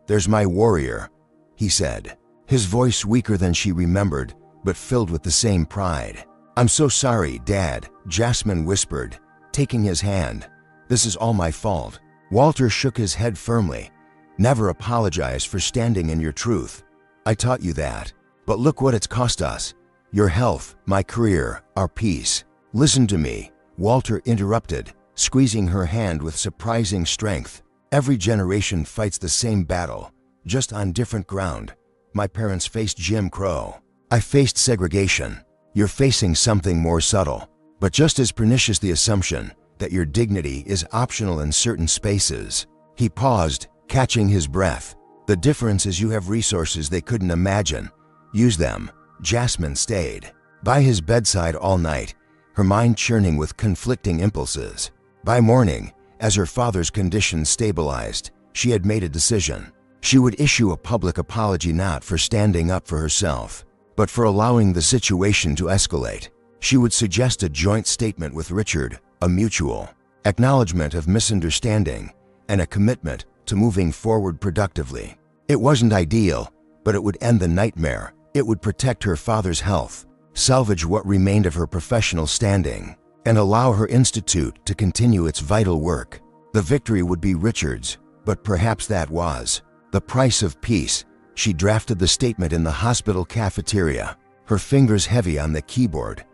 "There's my warrior," he said, his voice weaker than she remembered, but filled with the same pride. "I'm so sorry, Dad," Jasmine whispered, taking his hand. "This is all my fault." Walter shook his head firmly. "Never apologize for standing in your truth. I taught you that. But look what it's cost us. Your health, my career, our peace." "Listen to me," Walter interrupted, squeezing her hand with surprising strength. "Every generation fights the same battle, just on different ground. My parents faced Jim Crow. I faced segregation. You're facing something more subtle, but just as pernicious, the assumption that your dignity is optional in certain spaces." He paused, catching his breath. "The difference is you have resources they couldn't imagine. Use them." Jasmine stayed by his bedside all night, her mind churning with conflicting impulses. By morning, as her father's condition stabilized, she had made a decision. She would issue a public apology, not for standing up for herself, but for allowing the situation to escalate. She would suggest a joint statement with Richard, a mutual acknowledgement of misunderstanding, and a commitment to moving forward productively. It wasn't ideal, but it would end the nightmare. It would protect her father's health, salvage what remained of her professional standing, and allow her institute to continue its vital work. The victory would be Richard's, but perhaps that was the price of peace. She drafted the statement in the hospital cafeteria, her fingers heavy on the keyboard.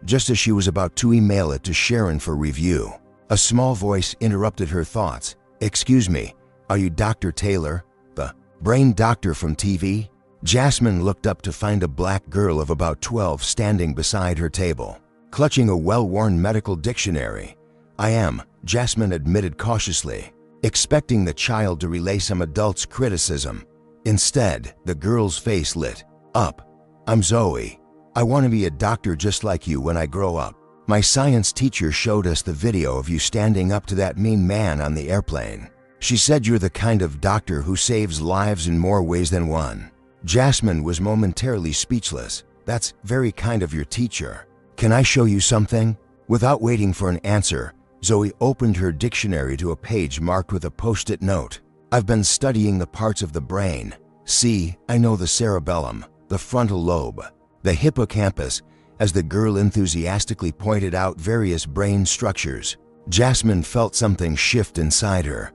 Just as she was about to email it to Sharon for review, a small voice interrupted her thoughts. "Excuse me, are you Dr. Taylor, the brain doctor from TV?" Jasmine looked up to find a black girl of about 12 standing beside her table, clutching a well-worn medical dictionary. "I am," Jasmine admitted cautiously, expecting the child to relay some adult's criticism. Instead, the girl's face lit up. "I'm Zoe. I want to be a doctor just like you when I grow up. My science teacher showed us the video of you standing up to that mean man on the airplane. She said you're the kind of doctor who saves lives in more ways than one." Jasmine was momentarily speechless. "That's very kind of your teacher. Can I show you something?" Without waiting for an answer, Zoe opened her dictionary to a page marked with a post-it note. "I've been studying the parts of the brain. See, I know the cerebellum, the frontal lobe, the hippocampus," as the girl enthusiastically pointed out various brain structures. Jasmine felt something shift inside her.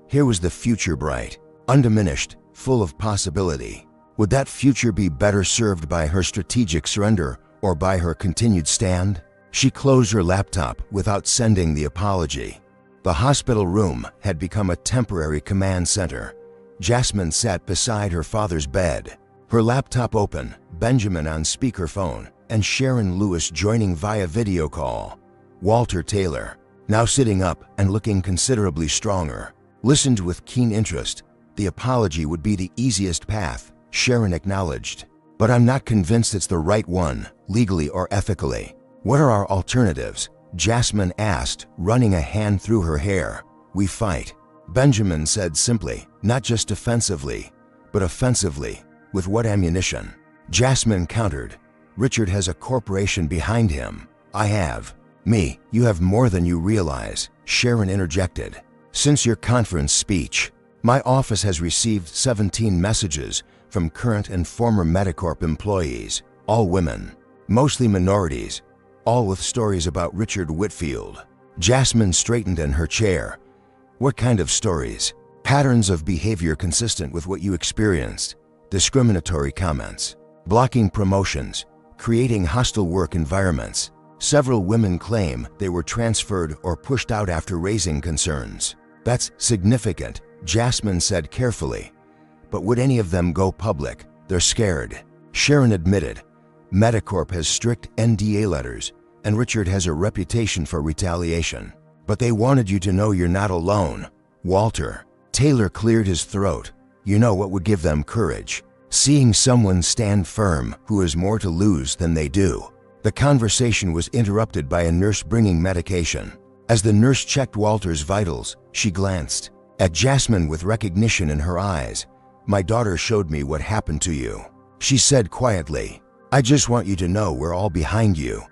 Here was the future bright, undiminished, full of possibility. Would that future be better served by her strategic surrender or by her continued stand? She closed her laptop without sending the apology. The hospital room had become a temporary command center. Jasmine sat beside her father's bed, her laptop open, Benjamin on speakerphone, and Sharon Lewis joining via video call. Walter Taylor, now sitting up and looking considerably stronger, listened with keen interest. The apology would be the easiest path, Sharon acknowledged. "But I'm not convinced it's the right one, legally or ethically." "What are our alternatives?" Jasmine asked, running a hand through her hair. "We fight," Benjamin said simply, "not just defensively, but offensively. With what ammunition?" Jasmine countered. "Richard has a corporation behind him. I have." "Me, you have more than you realize," Sharon interjected. "Since your conference speech, my office has received 17 messages from current and former Medicorp employees, all women, mostly minorities, all with stories about Richard Whitfield." Jasmine straightened in her chair. "What kind of stories?" "Patterns of behavior consistent with what you experienced. Discriminatory comments, blocking promotions, creating hostile work environments. Several women claim they were transferred or pushed out after raising concerns." "That's significant," Jasmine said carefully. "But would any of them go public? They're scared." Sharon admitted. Medicorp has strict NDA letters, and Richard has a reputation for retaliation. But they wanted you to know you're not alone. Walter. Taylor cleared his throat. You know what would give them courage? Seeing someone stand firm who has more to lose than they do. The conversation was interrupted by a nurse bringing medication. As the nurse checked Walter's vitals, she glanced at Jasmine with recognition in her eyes. My daughter showed me what happened to you. She said quietly, I just want you to know we're all behind you.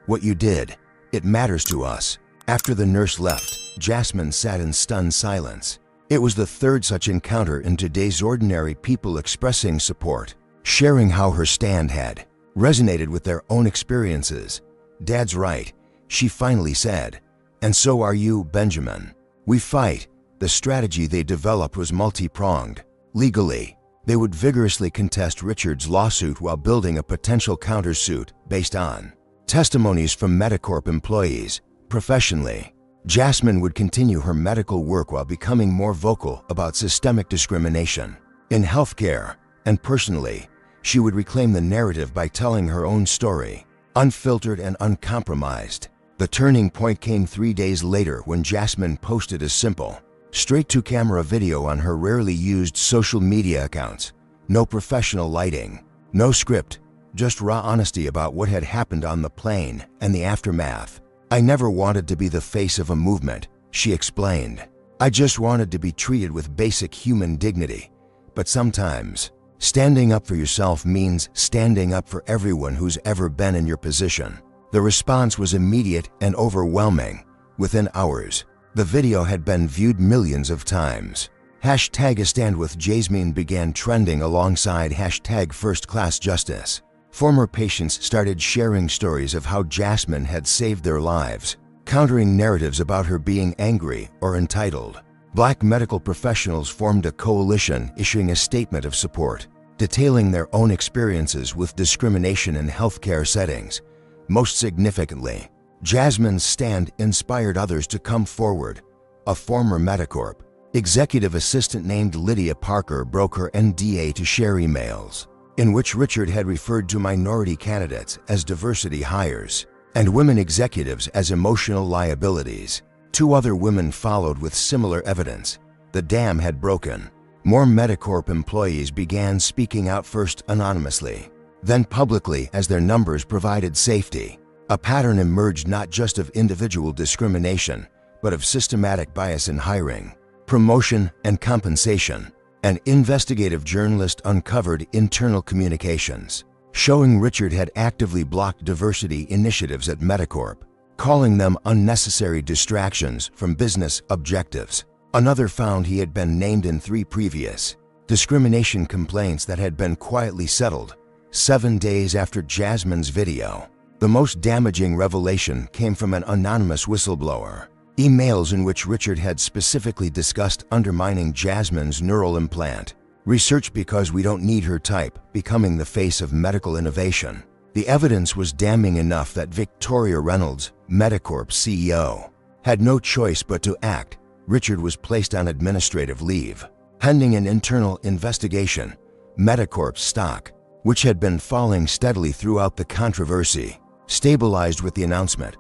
What you did, it matters to us. After the nurse left, Jasmine sat in stunned silence. It was the third such encounter in today's ordinary people expressing support, sharing how her stand had resonated with their own experiences. Dad's right, she finally said. And so are you, Benjamin. We fight. The strategy they developed was multi-pronged. Legally, they would vigorously contest Richard's lawsuit while building a potential countersuit based on testimonies from Medicorp employees. Professionally, Jasmine would continue her medical work while becoming more vocal about systemic discrimination in healthcare, and personally, she would reclaim the narrative by telling her own story, unfiltered and uncompromised. The turning point came 3 days later when Jasmine posted a simple, straight-to-camera video on her rarely used social media accounts. No professional lighting, no script, just raw honesty about what had happened on the plane and the aftermath. I never wanted to be the face of a movement, she explained. I just wanted to be treated with basic human dignity. But sometimes, standing up for yourself means standing up for everyone who's ever been in your position. The response was immediate and overwhelming. Within hours, the video had been viewed millions of times. Hashtag #AStandWithJasmine began trending alongside hashtag #FirstClassJustice. Former patients started sharing stories of how Jasmine had saved their lives, countering narratives about her being angry or entitled. Black medical professionals formed a coalition issuing a statement of support, detailing their own experiences with discrimination in healthcare settings. Most significantly, Jasmine's stand inspired others to come forward. A former Medicorp executive assistant named Lydia Parker broke her NDA to share emails in which Richard had referred to minority candidates as diversity hires and women executives as emotional liabilities. 2 other women followed with similar evidence. The dam had broken. More Medicorp employees began speaking out, first anonymously, then publicly, as their numbers provided safety. A pattern emerged not just of individual discrimination, but of systematic bias in hiring, promotion, and compensation. An investigative journalist uncovered internal communications, showing Richard had actively blocked diversity initiatives at Medicorp, calling them unnecessary distractions from business objectives. Another found he had been named in 3 previous discrimination complaints that had been quietly settled 7 days after Jasmine's video. The most damaging revelation came from an anonymous whistleblower. Emails in which Richard had specifically discussed undermining Jasmine's neural implant research because we don't need her type, becoming the face of medical innovation. The evidence was damning enough that Victoria Reynolds, Medicorp's CEO, had no choice but to act. Richard was placed on administrative leave. Pending an internal investigation, Medicorp's stock, which had been falling steadily throughout the controversy, stabilized with the announcement.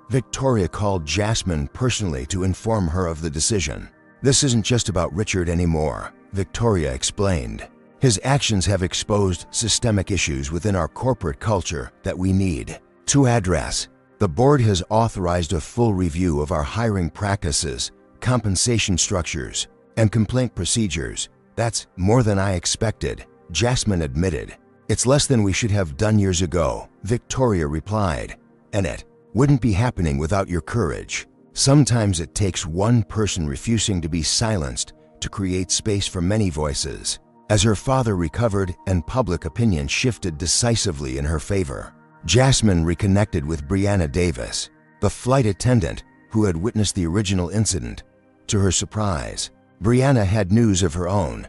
Victoria called Jasmine personally to inform her of the decision. This isn't just about Richard anymore, Victoria explained. His actions have exposed systemic issues within our corporate culture that we need to address. The board has authorized a full review of our hiring practices, compensation structures, and complaint procedures. That's more than I expected, Jasmine admitted. It's less than we should have done years ago, Victoria replied. And it wouldn't be happening without your courage. Sometimes it takes one person refusing to be silenced to create space for many voices. As her father recovered and public opinion shifted decisively in her favor, Jasmine reconnected with Brianna Davis, the flight attendant who had witnessed the original incident. To her surprise, Brianna had news of her own.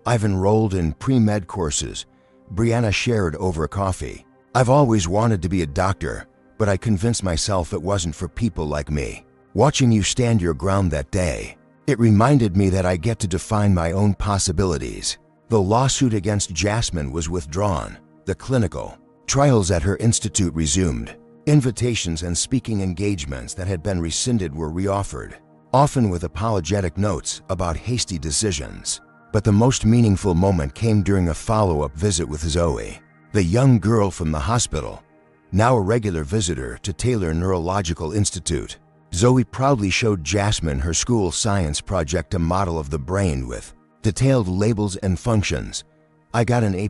I've enrolled in pre-med courses, Brianna shared over coffee. I've always wanted to be a doctor, but I convinced myself it wasn't for people like me. Watching you stand your ground that day, it reminded me that I get to define my own possibilities. The lawsuit against Jasmine was withdrawn. The clinical Trials at her institute resumed. Invitations and speaking engagements that had been rescinded were reoffered, often with apologetic notes about hasty decisions. But the most meaningful moment came during a follow-up visit with Zoe, the young girl from the hospital, now a regular visitor to Taylor Neurological Institute. Zoe proudly showed Jasmine her school science project, a model of the brain with detailed labels and functions. "I got an A+,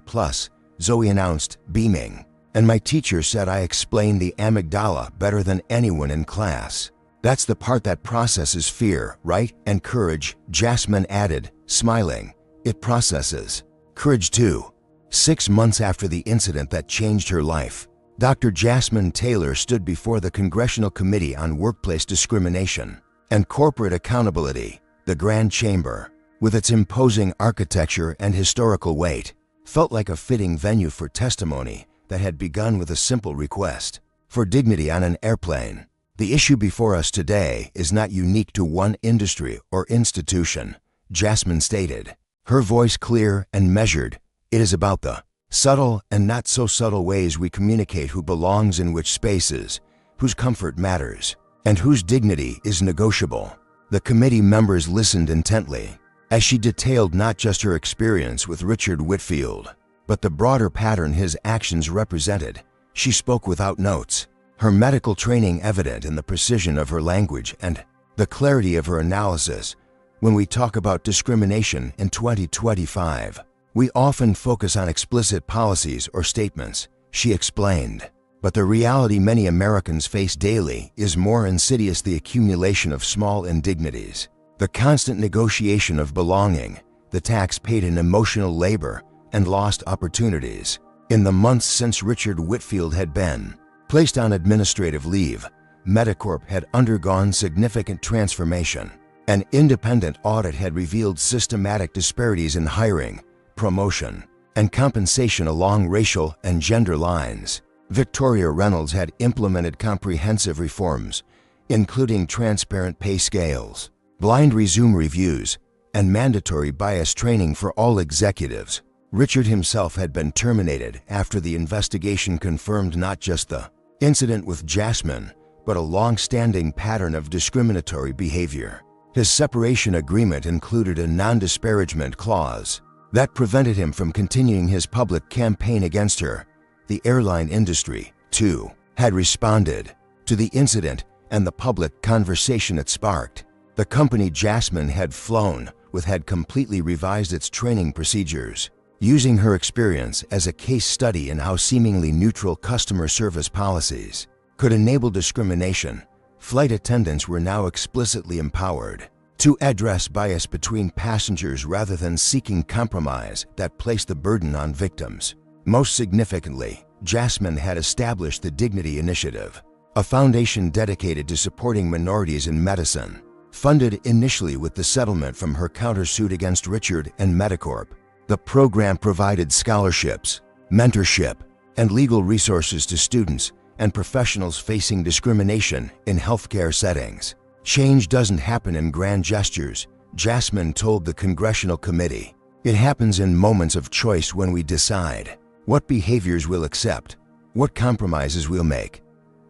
Zoe announced, beaming. "And my teacher said I explained the amygdala better than anyone in class. That's the part that processes fear, right? And courage," Jasmine added, smiling. "It processes courage too." 6 months after the incident that changed her life, Dr. Jasmine Taylor stood before the Congressional Committee on Workplace Discrimination and Corporate Accountability. The Grand Chamber, with its imposing architecture and historical weight, felt like a fitting venue for testimony that had begun with a simple request for dignity on an airplane. "The issue before us today is not unique to one industry or institution," Jasmine stated, her voice clear and measured. "It is about the subtle and not so subtle ways we communicate who belongs in which spaces, whose comfort matters, and whose dignity is negotiable." The committee members listened intently as she detailed not just her experience with Richard Whitfield, but the broader pattern his actions represented. She spoke without notes, her medical training evident in the precision of her language and the clarity of her analysis. "When we talk about discrimination in 2025, we often focus on explicit policies or statements," she explained. "But the reality many Americans face daily is more insidious: the accumulation of small indignities, the constant negotiation of belonging, the tax paid in emotional labor and lost opportunities." In the months since Richard Whitfield had been placed on administrative leave, Medicorp had undergone significant transformation. An independent audit had revealed systematic disparities in hiring, promotion, and compensation along racial and gender lines. Victoria Reynolds had implemented comprehensive reforms, including transparent pay scales, blind resume reviews, and mandatory bias training for all executives. Richard himself had been terminated after the investigation confirmed not just the incident with Jasmine, but a long-standing pattern of discriminatory behavior. His separation agreement included a non-disparagement clause that prevented him from continuing his public campaign against her. The airline industry, too, had responded to the incident and the public conversation it sparked. The company Jasmine had flown with had completely revised its training procedures, using her experience as a case study in how seemingly neutral customer service policies could enable discrimination. Flight attendants were now explicitly empowered to address bias between passengers rather than seeking compromise that placed the burden on victims. Most significantly, Jasmine had established the Dignity Initiative, a foundation dedicated to supporting minorities in medicine, funded initially with the settlement from her countersuit against Richard and Medicorp. The program provided scholarships, mentorship, and legal resources to students and professionals facing discrimination in healthcare settings. "Change doesn't happen in grand gestures," Jasmine told the Congressional Committee. "It happens in moments of choice when we decide what behaviors we'll accept, what compromises we'll make,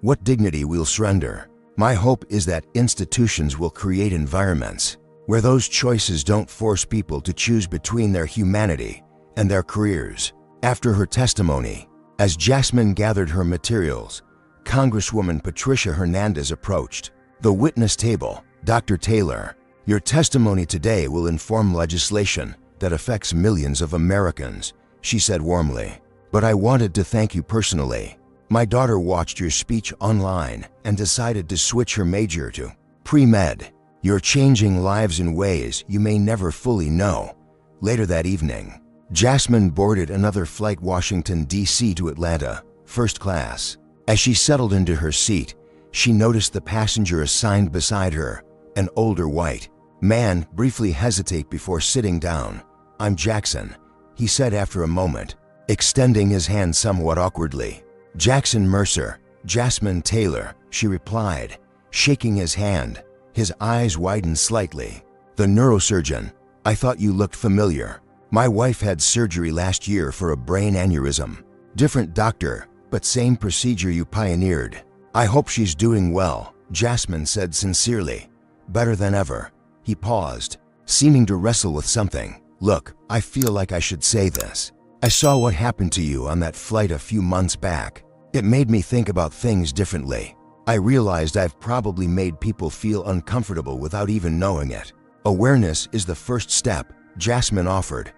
what dignity we'll surrender. My hope is that institutions will create environments where those choices don't force people to choose between their humanity and their careers." After her testimony, as Jasmine gathered her materials, Congresswoman Patricia Hernandez approached the witness table. "Dr. Taylor, your testimony today will inform legislation that affects millions of Americans," she said warmly. "But I wanted to thank you personally. My daughter watched your speech online and decided to switch her major to pre-med. You're changing lives in ways you may never fully know." Later that evening, Jasmine boarded another flight, Washington, D.C. to Atlanta, first class. As she settled into her seat, she noticed the passenger assigned beside her, an older white man, briefly hesitate before sitting down. "I'm Jackson," he said after a moment, extending his hand somewhat awkwardly. "Jackson Mercer." "Jasmine Taylor," she replied, shaking his hand. His eyes widened slightly. "The neurosurgeon. I thought you looked familiar. My wife had surgery last year for a brain aneurysm." "Different doctor," but same procedure you pioneered. I hope she's doing well, Jasmine said sincerely. Better than ever. He paused, seeming to wrestle with something. Look, I feel like I should say this. I saw what happened to you on that flight a few months back. It made me think about things differently. I realized I've probably made people feel uncomfortable without even knowing it. Awareness is the first step, Jasmine offered.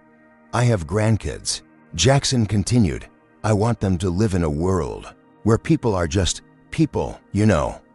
I have grandkids. Jackson continued. I want them to live in a world where people are just people,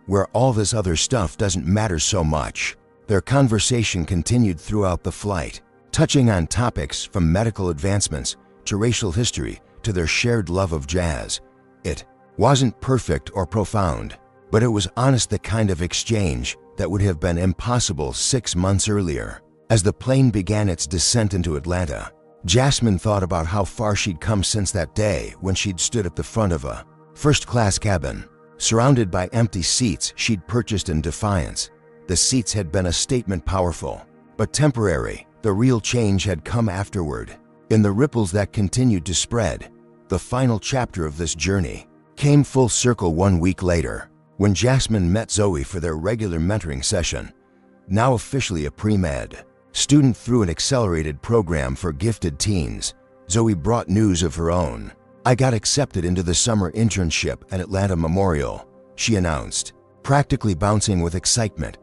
where all this other stuff doesn't matter so much. Their conversation continued throughout the flight, touching on topics from medical advancements to racial history to their shared love of jazz. It wasn't perfect or profound, but it was honest, the kind of exchange that would have been impossible 6 months earlier. As the plane began its descent into Atlanta, Jasmine thought about how far she'd come since that day when she'd stood at the front of a first-class cabin, surrounded by empty seats she'd purchased in defiance. The seats had been a statement, powerful, but temporary. The real change had come afterward. In the ripples that continued to spread, the final chapter of this journey came full circle 1 week later, when Jasmine met Zoe for their regular mentoring session. Now officially a pre-med student through an accelerated program for gifted teens, Zoe brought news of her own. I got accepted into the summer internship at Atlanta Memorial, she announced, practically bouncing with excitement.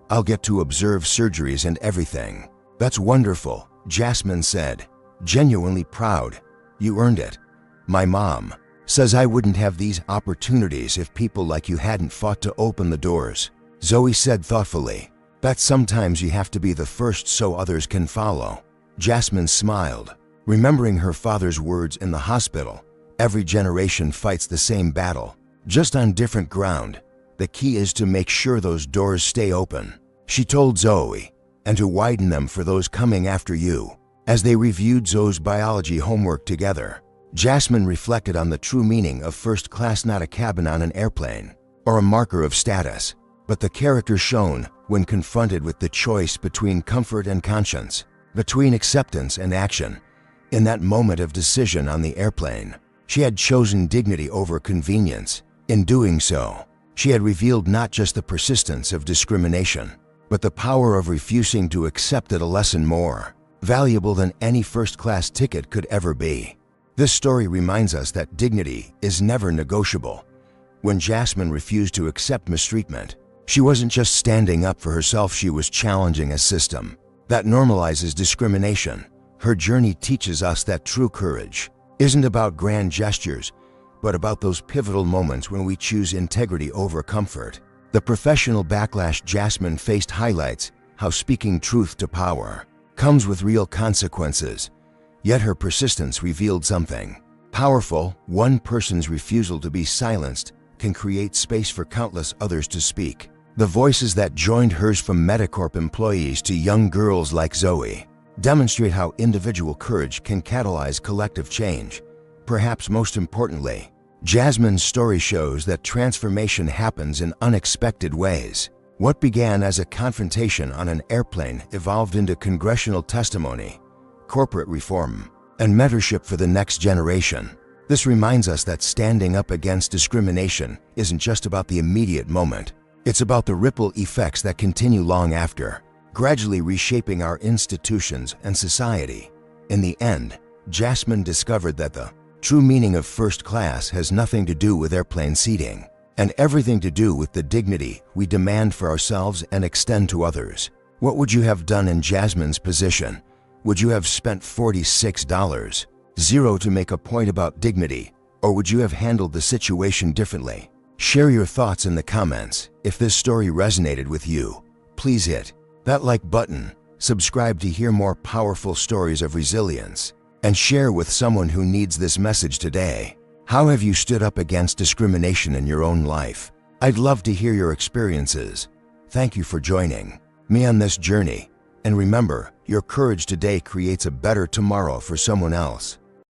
I'll get to observe surgeries and everything. That's wonderful, Jasmine said, genuinely proud. You earned it. My mom says I wouldn't have these opportunities if people like you hadn't fought to open the doors, Zoe said thoughtfully. That sometimes you have to be the first so others can follow. Jasmine smiled, remembering her father's words in the hospital. Every generation fights the same battle, just on different ground. The key is to make sure those doors stay open, she told Zoe, and to widen them for those coming after you. As they reviewed Zoe's biology homework together, Jasmine reflected on the true meaning of first class, not a cabin on an airplane or a marker of status, but the character shown when confronted with the choice between comfort and conscience, between acceptance and action. In that moment of decision on the airplane, she had chosen dignity over convenience. In doing so, she had revealed not just the persistence of discrimination, but the power of refusing to accept it, a lesson more valuable than any first-class ticket could ever be. This story reminds us that dignity is never negotiable. When Jasmine refused to accept mistreatment, she wasn't just standing up for herself, she was challenging a system that normalizes discrimination. Her journey teaches us that true courage isn't about grand gestures, but about those pivotal moments when we choose integrity over comfort. The professional backlash Jasmine faced highlights how speaking truth to power comes with real consequences. Yet her persistence revealed something powerful. One person's refusal to be silenced can create space for countless others to speak. The voices that joined hers, from Medicorp employees to young girls like Zoe, demonstrate how individual courage can catalyze collective change. Perhaps most importantly, Jasmine's story shows that transformation happens in unexpected ways. What began as a confrontation on an airplane evolved into congressional testimony, corporate reform, and mentorship for the next generation. This reminds us that standing up against discrimination isn't just about the immediate moment. It's about the ripple effects that continue long after, gradually reshaping our institutions and society. In the end, Jasmine discovered that the true meaning of first class has nothing to do with airplane seating, and everything to do with the dignity we demand for ourselves and extend to others. What would you have done in Jasmine's position? Would you have spent $46.00 to make a point about dignity, or would you have handled the situation differently? Share your thoughts in the comments. If this story resonated with you, please hit that like button, subscribe to hear more powerful stories of resilience, and share with someone who needs this message today. How have you stood up against discrimination in your own life? I'd love to hear your experiences. Thank you for joining me on this journey, and remember, your courage today creates a better tomorrow for someone else.